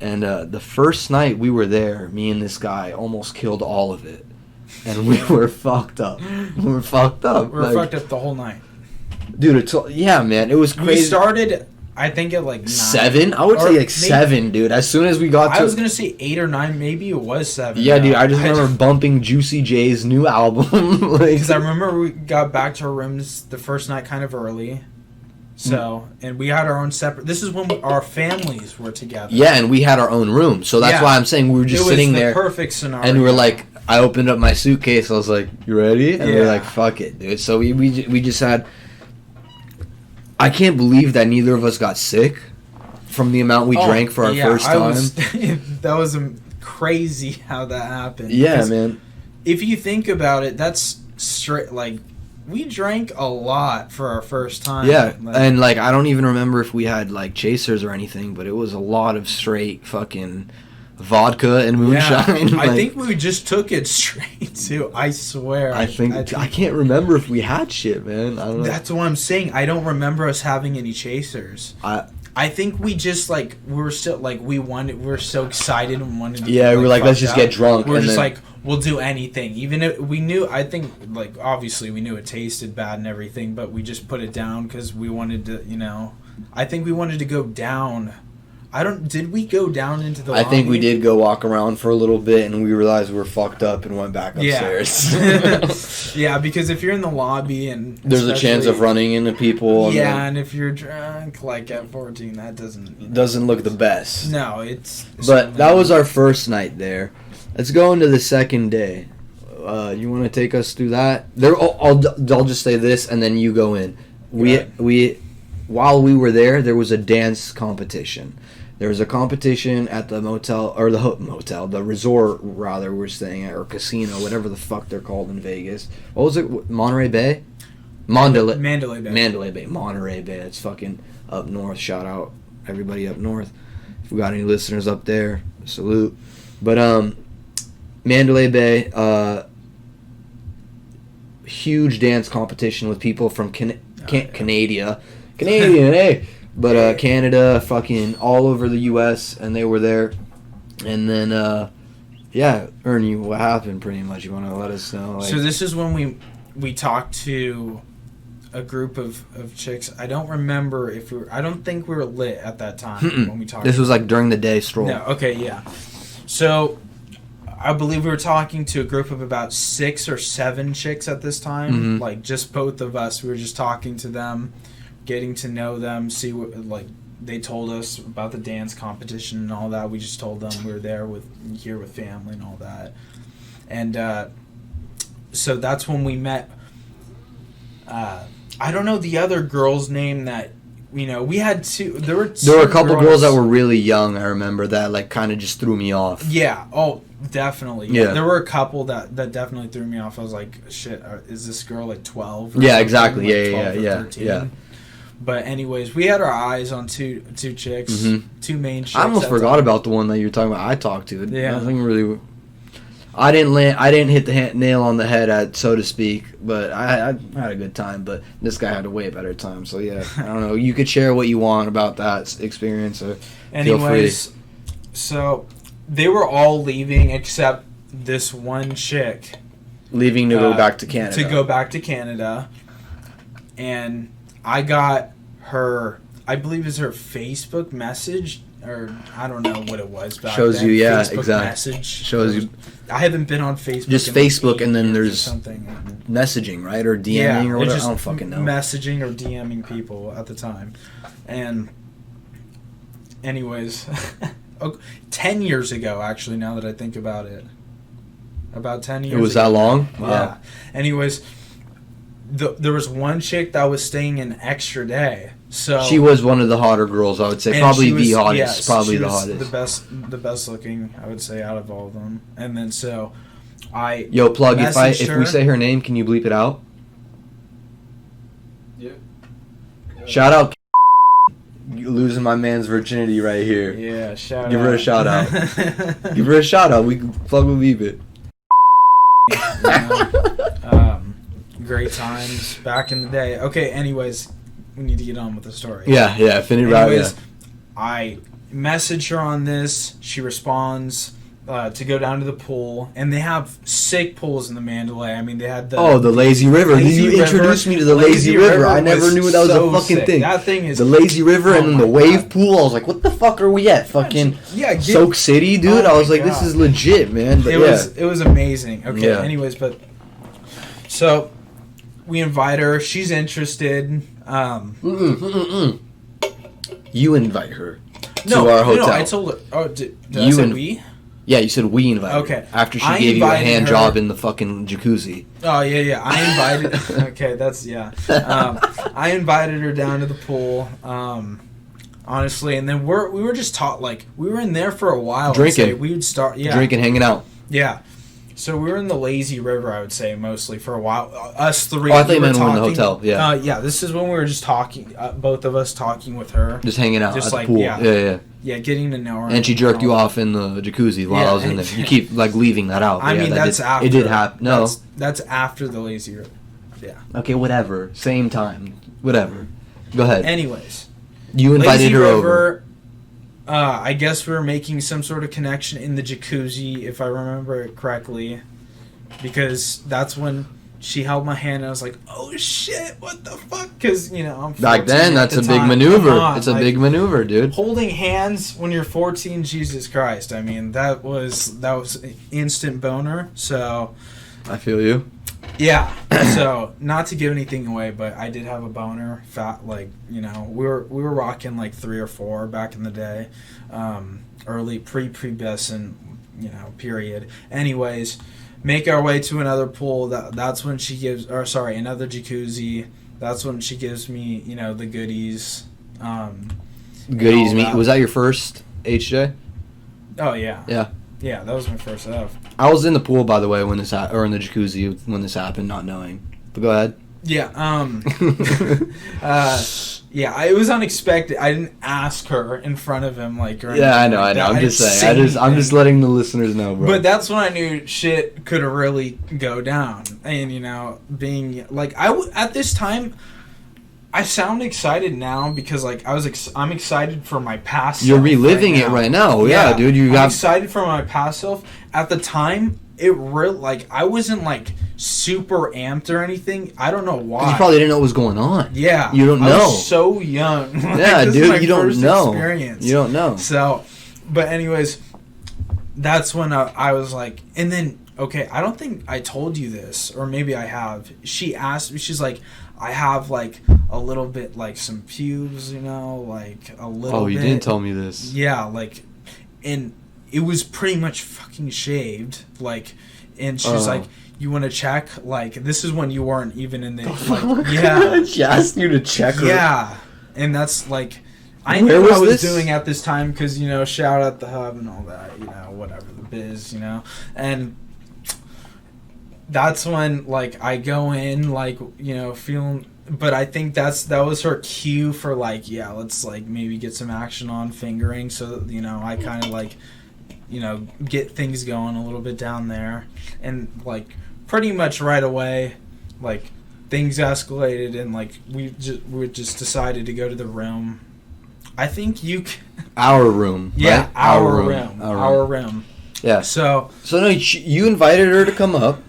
And the first night we were there, me and this guy almost killed all of it, and we were fucked up. We were fucked up. We were fucked up the whole night, dude. Yeah, man, it was crazy. We started. I think at like 9. 7? I would say like maybe, 7, dude. As soon as we got to... I was going to say 8 or 9. Maybe it was 7. Yeah, dude. I just remember bumping Juicy J's new album. Because I remember we got back to our rooms the first night kind of early. So, and we had our own separate... This is when our families were together. Yeah, and we had our own room. So that's why I'm saying we were just sitting there. It was the perfect scenario. And we were like... I opened up my suitcase. I was like, you ready? And we were like, fuck it, dude. So we just had... I can't believe that neither of us got sick from the amount we drank for our first time. That was crazy how that happened. Yeah, man. If you think about it, that's straight. Like, we drank a lot for our first time. Yeah, and like I don't even remember if we had like chasers or anything, but it was a lot of straight fucking vodka and moonshine. Yeah, like, I think we just took it straight too. I swear. I can't remember if we had shit, man. I don't know. That's what I'm saying. I don't remember us having any chasers. I think we just like we were still like we were so excited and wanted to. Yeah, we were like, let's just get drunk. We're just like, we'll do anything, even if we knew. I think like obviously we knew it tasted bad and everything, but we just put it down because we wanted to. I think we wanted to go down. Did we go down into the lobby? I think we did go walk around for a little bit, and we realized we were fucked up and went back upstairs. Yeah, because if you're in the lobby and... There's a chance of running into people. And if you're drunk, like at 14, that doesn't look the best. No, it's... But that was our first night there. Let's go into the second day. You want to take us through that? I'll just say this, and then you go in. While we were there was a dance competition. There was a competition at the the resort rather we're staying at, or casino, whatever the fuck they're called in Vegas. What was it? Monterey Bay? Mandalay Bay. Mandalay Bay. Monterey Bay. It's fucking up north. Shout out everybody up north. If we got any listeners up there, salute. But Mandalay Bay, huge dance competition with people from Canada, hey. But Canada, fucking all over the U.S., and they were there. And then, Ernie, what happened pretty much? You want to let us know? So this is when we talked to a group of chicks. I don't remember I don't think we were lit at that time when we talked. This was like during the day stroll. No, okay, yeah. So I believe we were talking to a group of about 6 or 7 chicks at this time. Mm-hmm. Like just both of us. We were just talking to them, getting to know them, see what, like they told us about the dance competition and all that. We just told them we were there here with family and all that. And so that's when we met. I don't know the other girl's name that, you know, we had two. There were a couple girls that were really young, I remember, that like kind of just threw me off. Yeah. Oh, definitely. Yeah. There were a couple that definitely threw me off. I was like, shit, is this girl like 12? Yeah, exactly. Like Yeah. 13? But anyways, we had our eyes on two chicks, Mm-hmm. two main chicks. I almost forgot about the one that you were talking about. I talked to. Yeah. Nothing really. I didn't hit the nail on the head, so to speak, but I had a good time. But this guy had a way better time. So yeah, I don't know. You could share what you want about that experience, or feel free. Anyways, so they were all leaving except this one chick. Leaving to go back to Canada. To go back to Canada, and I got her. I believe it's her Facebook message, or I don't know what it was. Back Shows then. you, yeah, Facebook exactly. Message Shows you. I haven't been on Facebook. Just in like Facebook, 8 and then years or there's something. Messaging, right, or DMing or whatever. I don't fucking know. Messaging or DMing people at the time, and anyways, 10 years ago, actually. Now that I think about it, about 10 years. It was ago. that long? Wow. Yeah. Anyways, there was one chick that was staying an extra day. So She was one of the hotter girls, I would say. and Probably she was- the hottest. yes, Probably she the was hottest. the best looking, I would say, out of all of them. And then so I Yo, plug. If messaged we her. say her name, can you bleep it out? Yeah. Shout out. You losing my man's virginity right here. Yeah, shout Give out. her a shout out. Give her a shout out. We can plug will leave it. Great times back in the day. Okay, anyways, we need to get on with the story. Yeah. Finish right. Yeah. Anyways, I message her on this. She responds to go down to the pool, and they have sick pools in the Mandalay. I mean, they had the Oh, the Lazy River. Lazy You River. introduced me to the Lazy River. I never was knew that was so a fucking sick. thing. That thing is The Lazy River Oh and then my the wave God. pool. I was like, what the fuck are we at? Fucking yeah. Soak City, dude. Oh I was my like, this God. is legit, man. But It was amazing. Okay. Yeah. Anyways, but so we invite her. She's interested. You invite her to No, our hotel. No, I told her. Oh, did I You say and- we? Yeah, you said we invited Okay. her. After she I gave you a invited hand her- job in the fucking jacuzzi. Oh yeah. I invited. Okay, that's yeah. I invited her down to the pool. Honestly, and then we were just taught like we were in there for a while. I'd Drinking. say. We would start Drinking, hanging out. Yeah. So we were in the Lazy River, I would say, mostly for a while. Us three. Oh, I thought we you were meant we were in the talking- hotel, yeah. Yeah. This is when we were just talking. Both of us talking with her. Just hanging out Just at the like, pool. yeah. Yeah. Yeah, getting to know her. And she jerked you all that. off in the jacuzzi while Yeah, I was in there. You keep like leaving that out. but I yeah, mean, that that's did, after. It did happen. No. That's after the Lazy River. Yeah. Okay, whatever. Same time. Whatever. Go ahead. Anyways. You invited Lazy her over. River, I guess we were making some sort of connection in the jacuzzi, if I remember it correctly, because that's when she held my hand and I was like, "Oh shit, what the fuck?" Because I'm Back 14 then, at that's the a big time. maneuver. Come on, It's a like, big maneuver, dude. holding hands when you're 14. Jesus Christ! I mean, that was instant boner. So I feel you. yeah. So not to give anything away, but I did have a boner. We were rocking like 3 or 4 back in the day, early pre-pubescent, period. Anyways, make our way to another pool. That's when she gives, or sorry, another jacuzzi. That's when she gives me, the goodies. Goodies all meet. that. Was that your first HJ? Oh yeah. Yeah. Yeah, that was my first F. I was in the pool, by the way, when this or in the jacuzzi when this happened, not knowing. But go ahead. Yeah. Yeah. It was unexpected. I didn't ask her in front of him, like. Or Yeah, I know. anything like that. I'm I just didn't saying. say I'm just anything. letting the listeners know, bro. But that's when I knew shit could really go down. And being like at this time, I sound excited now because like I'm excited for my past. You're self reliving it right now. Yeah, dude. I'm excited for my past self. At the time, it really like I wasn't like super amped or anything. I don't know why. You probably didn't know what was going on. Yeah, You don't I know. was so young. Like, Yeah, this is my dude. You don't first know. Experience. You don't know. So, but anyways, that's when I was like, and then okay, I don't think I told you this, or maybe I have. She asked me, she's like, I have like a little bit like some pubes, you know, like a little. Oh, you bit. didn't tell me this. Yeah, like, and it was pretty much fucking shaved, like, and she's like, "You want to check?" Like, this is when you weren't even in the like, yeah. She asked you to check her. Yeah, and that's like, I Where knew what was I was this? doing at this time because, you know, shout out the hub and all that, you know, whatever, the biz, you know, and that's when, like, I go in, like, you know, feeling, but I think that was her cue for, like, yeah, let's, like, maybe get some action on fingering, so that, you know, I kind of, like, you know, get things going a little bit down there, and, like, pretty much right away, like, things escalated, and, like, we just decided to go to the room. I think Our room. yeah, right? our room. Yeah. So no, you invited her to come up,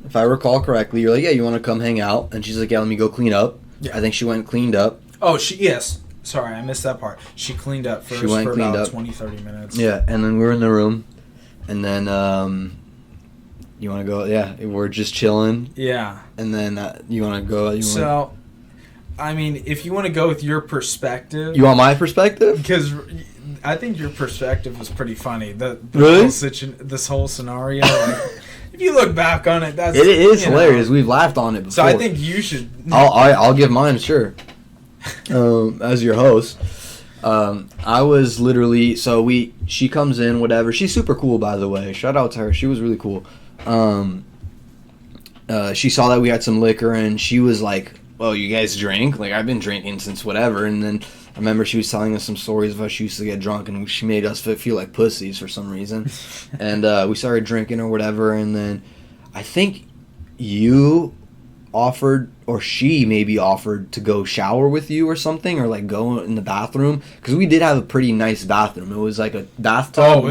if I recall correctly. You're like, yeah, you want to come hang out? And she's like, yeah, let me go clean up. Yeah. I think she went and cleaned up. oh, yes. Sorry, I missed that part. She cleaned up first for about 20-30 minutes. Yeah, and then we were in the room, and then you want to go? Yeah, we're just chilling. Yeah. And then you want to go? So, I mean, if you want to go with your perspective, You want my perspective? because I think your perspective was pretty funny. The Really? this whole scenario. Like, if you look back on it, It is you know. hilarious. We've laughed on it before. So I think you should. I'll give mine, sure. As your host, I was literally she comes in, whatever. She's super cool, by the way. Shout out to her. She was really cool. She saw that we had some liquor, and she was like, "Oh, you guys drink? Like, I've been drinking since whatever." And then I remember she was telling us some stories of how she used to get drunk, and she made us feel like pussies for some reason. And we started drinking or whatever, and then I think you offered, or she maybe offered, to go shower with you or something, or like go in the bathroom, because we did have a pretty nice bathroom. It was like a bathtub.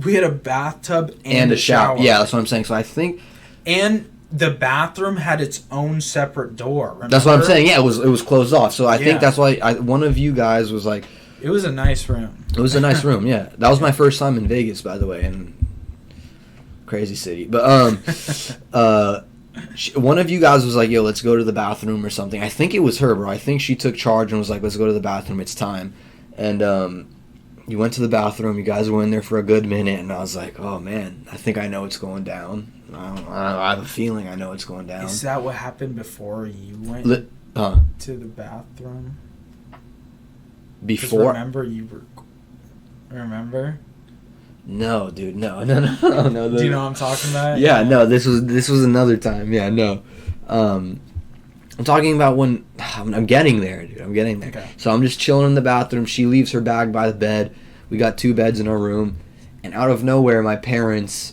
We had a bathtub and a shower. Yeah, that's what I'm saying. So I think, and the bathroom had its own separate door. Remember? that's what I'm saying. Yeah, it was closed off. So I Yeah. think that's why one of you guys was like, It was a nice room. it was a nice room. Yeah, that was my first time in Vegas, by the way, and crazy city. But one of you guys was like, yo, let's go to the bathroom or something. I think it was her, bro. I think she took charge and was like, let's go to the bathroom. It's time. And you went to the bathroom. You guys were in there for a good minute, and I was like, oh man, I think I know what's going down. I have a feeling I know what's going down. Is that what happened before you went to the bathroom? 'Cause Before? remember you were. Remember? No, dude, no. Do you know what I'm talking about? Yeah, no. This was another time. Yeah, no. I'm talking about when I'm getting there, dude. I'm getting there. Okay. So I'm just chilling in the bathroom. She leaves her bag by the bed. We got 2 beds in our room, and out of nowhere, my parents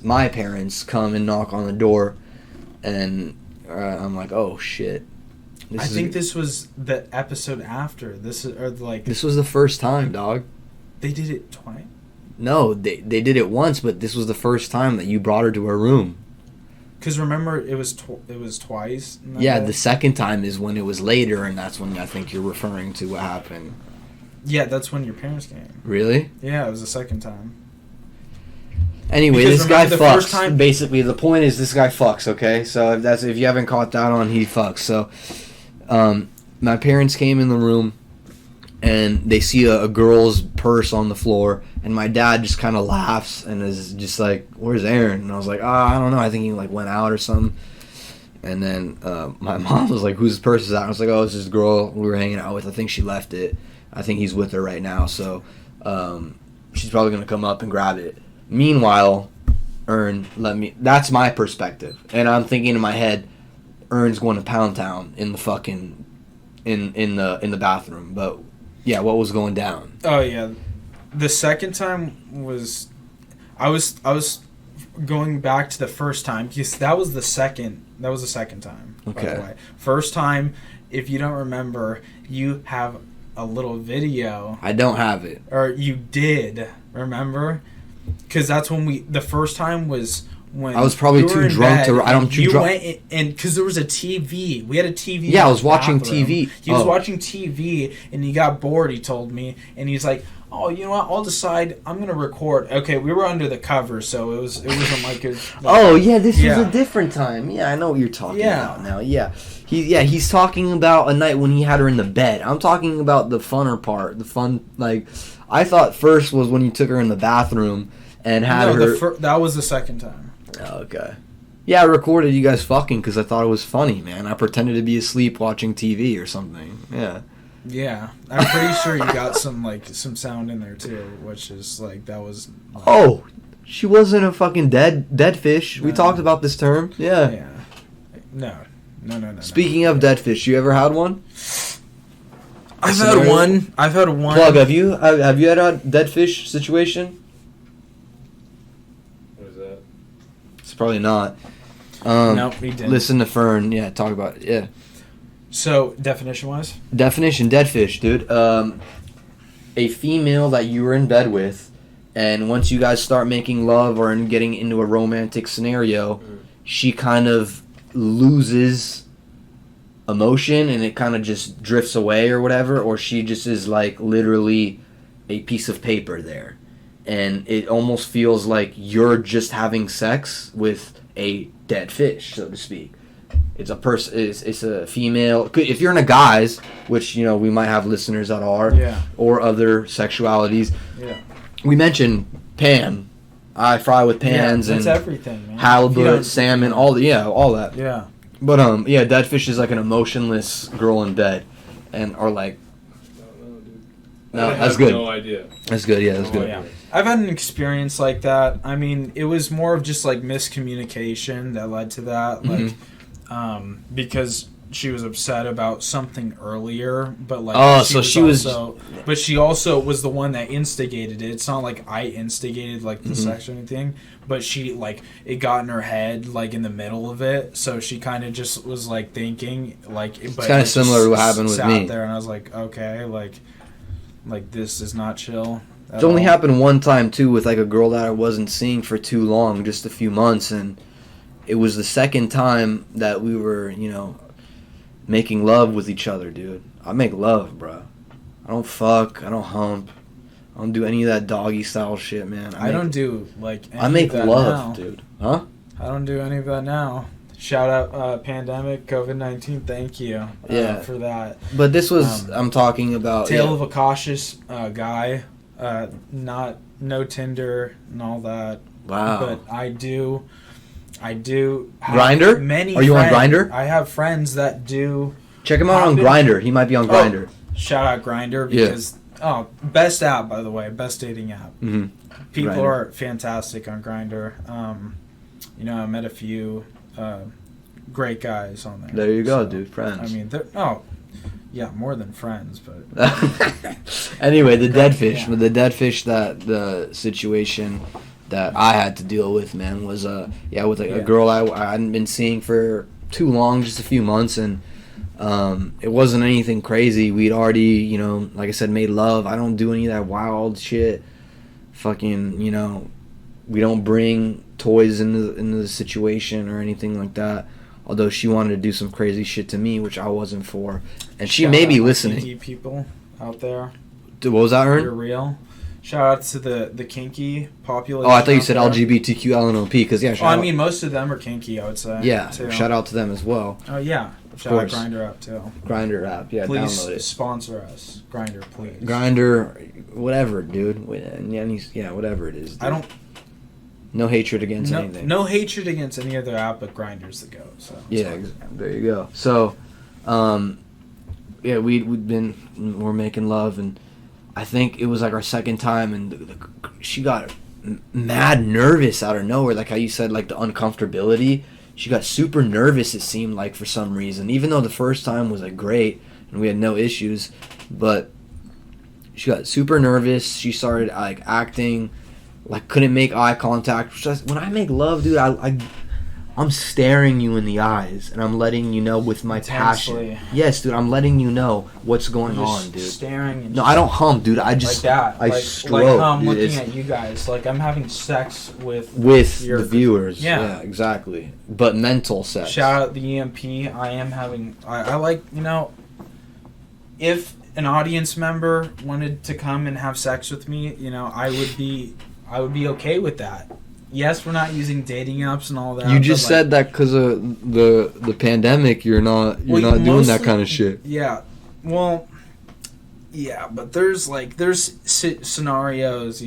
come and knock on the door, and I'm like, oh shit. I think this was the episode after. This was the first time, dog. They did it twice. No, they did it once, but this was the first time that you brought her to her room. Because remember, it was twice. Yeah, the second time is when it was later, and that's when I think you're referring to what happened. Yeah, that's when your parents came. Really? Yeah, it was the second time. Anyway, Because this guy remember the first fucks. time- Basically, the point is this guy fucks. Okay, so if you haven't caught that on, he fucks. So, my parents came in the room, and they see a girl's purse on the floor, and my dad just kind of laughs and is just like, "Where's Aaron?" And I was like, I don't know. I think he like went out or something. And then my mom was like, "Whose purse is that?" I was like, "Oh, it's this girl we were hanging out with. I think she left it. I think he's with her right now. So she's probably gonna come up and grab it." Meanwhile, that's my perspective, and I'm thinking in my head, Ern's going to Pound Town in the fucking in the bathroom. But yeah, what was going down? Oh yeah, the second time was, I was going back to the first time because that was the second time. Okay. By the way. First time, if you don't remember, you have a little video. I don't have it. Or you did, remember? Because that's when the first time was when I was probably we were too in drunk bed, to. I don't too you drunk. went and because there was a TV. We had a TV. Yeah, in I was the watching bathroom. TV. He was Oh. watching TV and he got bored. He told me, and he's like, "Oh, you know what? I'll decide. I'm gonna record." Okay, we were under the covers, so it wasn't like it. Oh yeah, this was Yeah. a different time. Yeah, I know what you're talking Yeah. about now. Yeah, He's talking about a night when he had her in the bed. I'm talking about the funner part. The fun, like, I thought first was when you took her in the bathroom and had her. That was the second time. Oh, okay. Yeah, I recorded you guys fucking because I thought it was funny, man. I pretended to be asleep watching TV or something. Yeah. Yeah, I'm pretty sure you got some sound in there too, which is like that was. Oh, she wasn't a fucking dead fish. No. We talked about this term. Yeah. Yeah. No. Speaking of dead fish, you ever had one? I've had one. Plug, have you had a dead fish situation? What is that? It's probably not. No, we didn't. Listen to Fern. Yeah, talk about it. Yeah. So definition-wise, Definition: dead fish, dude. A female that you were in bed with, and once you guys start making love or getting into a romantic scenario, she kind of loses emotion and it kind of just drifts away or whatever, or she just is like literally a piece of paper there, and it almost feels like you're just having sex with a dead fish, so to speak. It's a person. It's a female. If you're in a guy's, which we might have listeners that are, yeah, or other sexualities. yeah. We mentioned pan. I fry with pans that's and everything, man. halibut, salmon, all that. Yeah. But dead fish is like an emotionless girl in bed, and or like. No, dude. No, I that's have good. No idea. That's good. Yeah, that's No good. idea. Yeah. I've had an experience like that. I mean, it was more of just like miscommunication that led to that. Like, because she was upset about something earlier, but like but she also was the one that instigated it. It's not like I instigated like the sex or anything, but she like it got in her head like in the middle of it, so she kind of just was like thinking like. It's kind of similar to what happened with me. There, and I was like, okay, like this is not chill. It's only happened one time too with like a girl that I wasn't seeing for too long, just a few months, and it was the second time that we were, making love with each other, dude. I make love, bro. I don't fuck. I don't hump. I don't do any of that doggy style shit, man. I don't do like. I make love, now. Dude. Huh? I don't do any of that now. Shout out pandemic, COVID-19. Thank you. For that. But this was I'm talking about tale of a cautious guy. No Tinder and all that. Wow. But I do have Grindr? many Are you friends, on Grindr? I have friends that do. Check him out on Grindr. He might be on Grindr. Shout out Grindr because best app, by the way, best dating app. Mm-hmm. People Grindr. are fantastic on Grindr. I met a few great guys on there. There you go, dude. Friends. I mean, more than friends, but anyway, the dead fish. Yeah. The dead fish that the situation that I had to deal with, man, was with a girl I hadn't been seeing for too long, just a few months, and it wasn't anything crazy. We'd already, like I said, made love. I don't do any of that wild shit. Fucking, we don't bring toys into the situation or anything like that. Although she wanted to do some crazy shit to me, which I wasn't for, and she may be listening. Kinky people out there, Dude, what was that, Ern? you're real. Shout out to the kinky population. Oh, I thought you out said there. LGBTQ LNOP because I mean, most of them are kinky. I would say. yeah. too. Shout out to them as well. Oh yeah. Shout out Grindr app too. Grindr app, yeah. Please Download it. sponsor us, Grindr, please. Grindr, whatever, dude. Yeah, whatever it is. Dude. I don't. No hatred against anything. No hatred against any other app, but Grindr's the go. So Yeah, there you go. So, we're making love, and I think it was like our second time, and she got mad nervous out of nowhere, like how you said, like the uncomfortability. She got super nervous, it seemed like, for some reason, even though the first time was like great and we had no issues, but she got super nervous. She started like acting like couldn't make eye contact. When I make love, dude, I'm staring you in the eyes and I'm letting you know with my Intensely. passion. Yes, dude, I'm letting you know what's going Just on, dude. Staring. And No, I don't hump, dude. I just like that. I like, stroke. like how I'm dude. looking It's at you guys. Like I'm having sex with the viewers. Yeah. Yeah, exactly. But mental sex. Shout out the EMP. I like, if an audience member wanted to come and have sex with me, I would be okay with that. yes, we're not using dating apps and all that. You just but, said that because of the pandemic. You're not doing that mostly, kind of shit. Yeah, well, yeah, but there's scenarios,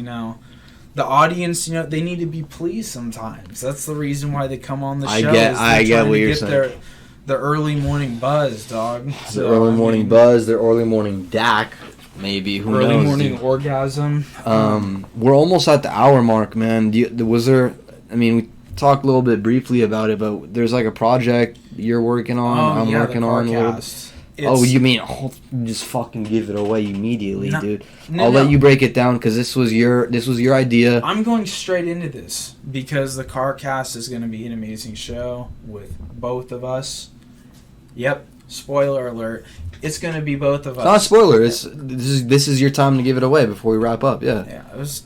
the audience, they need to be pleased sometimes. That's the reason why they come on the show. I get what you're saying. The early morning buzz, dog. So, the early morning buzz, their early morning DAC, maybe. Who knows? Early morning orgasm. We're almost at the hour mark, man. Was there? I mean, we talked a little bit briefly about it, but there's like a project you're working on. I'm working on a little bit. You mean just fucking give it away immediately, dude? I'll let you break it down because this was your idea. I'm going straight into this because the CarCast is going to be an amazing show with both of us. Yep, spoiler alert. It's going to be both of us. It's not a spoiler. This is your time to give it away before we wrap up. Yeah. Yeah. It was.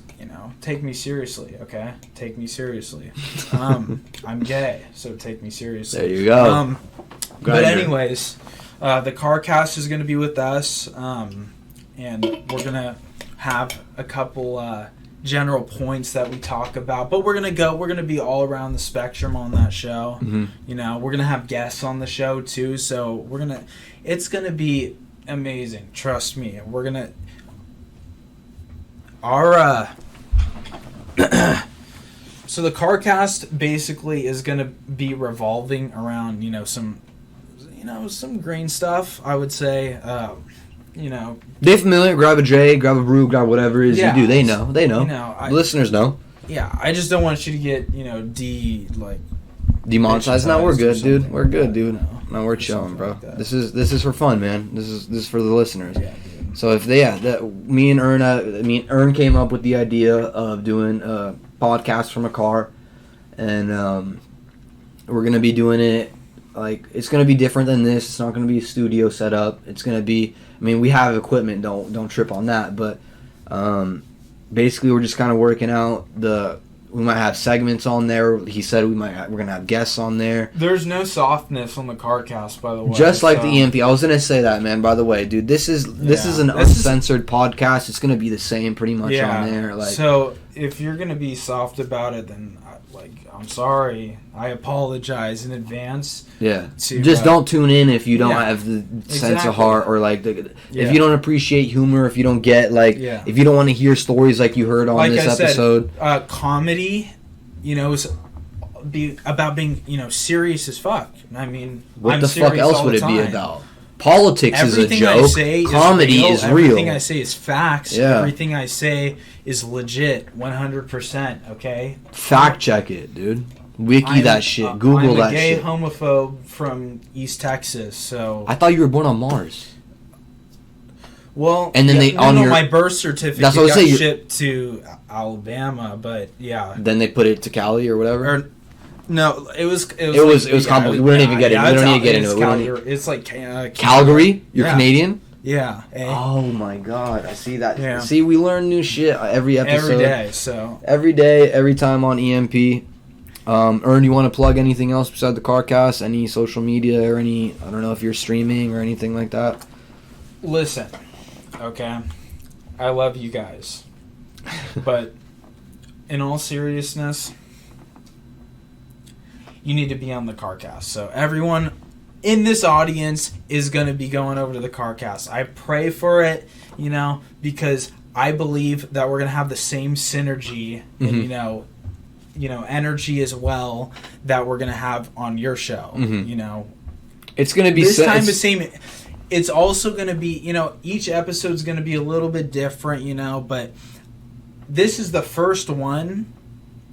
Take me seriously, okay? Take me seriously. I'm gay, so take me seriously. There you go. But anyways. The CarCast is going to be with us, and we're going to have a couple general points that we talk about. But we're going to be all around the spectrum on that show. Mm-hmm. We're going to have guests on the show too. So it's going to be amazing. Trust me. We're going to so the CarCast basically is going to be revolving around some green stuff, I would say. They're familiar. Grab a J, grab a brew, grab whatever it is you do. They know. Listeners know. Yeah, I just don't want you to get demonetized. No, we're good, dude. We're good, dude. No, we're chilling, bro. Like this is for fun, man. This is for the listeners. Yeah, dude. So me and Ern came up with the idea of doing a podcast from a car, and we're gonna be doing it. Like, it's going to be different than this. It's not going to be a studio setup. It's going to be... I mean, we have equipment. Don't trip on that. But basically, we're just kind of working out the... We might have segments on there. He said we're going to have guests on there. There's no softness on the CarCast, by the way. Just like the EMP. I was going to say that, man, by the way. Dude, this is an uncensored podcast. It's going to be the same pretty much on there. Like, so, if you're going to be soft about it, then... I'm sorry. I apologize in advance. Yeah. Just don't tune in if you don't have the sense of heart, or if you don't appreciate humor, if you don't get if you don't want to hear stories like you heard on this episode. Comedy, is about being serious as fuck. I mean, what the fuck else would it be about? Politics is a joke. Comedy is real. Everything I say is facts. Yeah. Everything I say is legit, 100%. Okay. Fact check it, dude. Wiki that shit. Google that shit. I'm a gay homophobe from East Texas, so. I thought you were born on Mars. Well, and then my birth certificate got shipped to Alabama, but yeah. Then they put it to Cali or whatever. No, it was complicated. We don't even get into it. We don't need to get into it. It's like Calgary. You're Canadian. Yeah. Oh my god, I see that. Yeah. See, we learn new shit every episode. Every day. So every day, every time on EMP. Ern, you want to plug anything else besides the CarCast? Any social media or any? I don't know if you're streaming or anything like that. Listen, okay, I love you guys, but in all seriousness, you need to be on the CarCast. So everyone in this audience is going to be going over to the CarCast. I pray for it, because I believe that we're going to have the same synergy and, energy as well that we're going to have on your show. It's going to be... This time the same... It's also going to be, each episode's going to be a little bit different, but this is the first one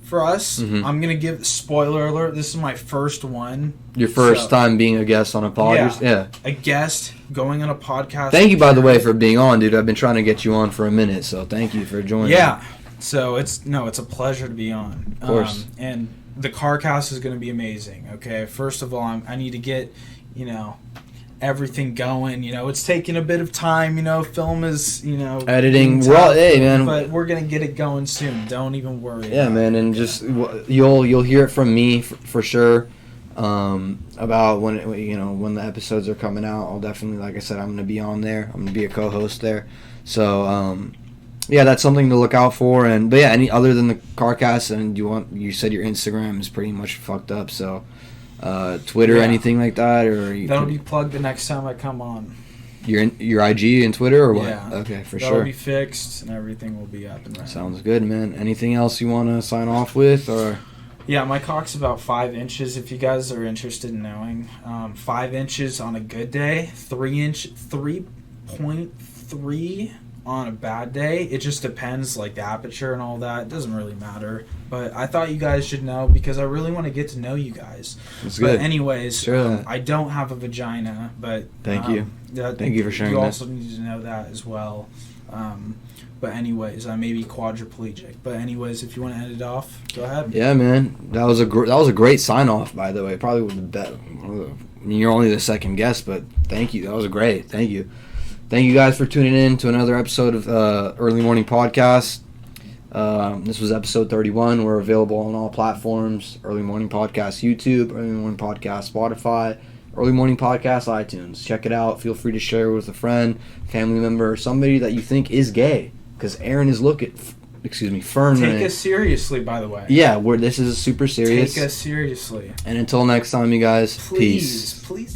for us. I'm going to give... Spoiler alert, this is my first one. Your first time being a guest on a podcast? Yeah. A guest going on a podcast. Thank you, by the way, for being on, dude. I've been trying to get you on for a minute, so thank you for joining. Yeah. So it's a pleasure to be on. Of course. And the CarCast is going to be amazing, okay? First of all, I need to get, everything going. It's taking a bit of time. Film is, editing. Hey, man. But we're gonna get it going soon. Don't even worry. Yeah, man, and just you'll hear it from me for sure. About when the episodes are coming out. I'll definitely, like I said, I'm gonna be on there. I'm gonna be a co-host there. So yeah, that's something to look out for. And but yeah, any other than the CarCast, and you said your Instagram is pretty much fucked up, so Twitter, Yeah. anything like that, or That'll be plugged the next time I come on. your IG and Twitter or what? Yeah. Okay, for That'll sure. be fixed and everything will be up and running. Sounds good, man. Anything else you want to sign off with, or? Yeah, my cock's about 5 inches. If you guys are interested in knowing, 5 inches on a good day, 3.3 on a bad day. It just depends, like the aperture and all that. It doesn't really matter. But I thought you guys should know because I really want to get to know you guys. That's But good. anyways, Sure. I don't have a vagina, but Thank you. Thank you for sharing You that. also need to know that as well. But anyways, I may be quadriplegic. But anyways, if you want to end it off, go ahead. Yeah, man. That was a great sign off, by the way. Probably would have bet. I mean, you're only the second guest, but thank you. That was great. Thank you. Thank you guys for tuning in to another episode of Early Morning Podcast. This was episode 31. We're available on all platforms. Early Morning Podcast YouTube, Early Morning Podcast Spotify, Early Morning Podcast iTunes. Check it out. Feel free to share with a friend, family member, or somebody that you think is gay. Because Aaron is Fern. Take us seriously, by the way. Yeah, this is super serious. Take us seriously. And until next time, you guys, peace. Please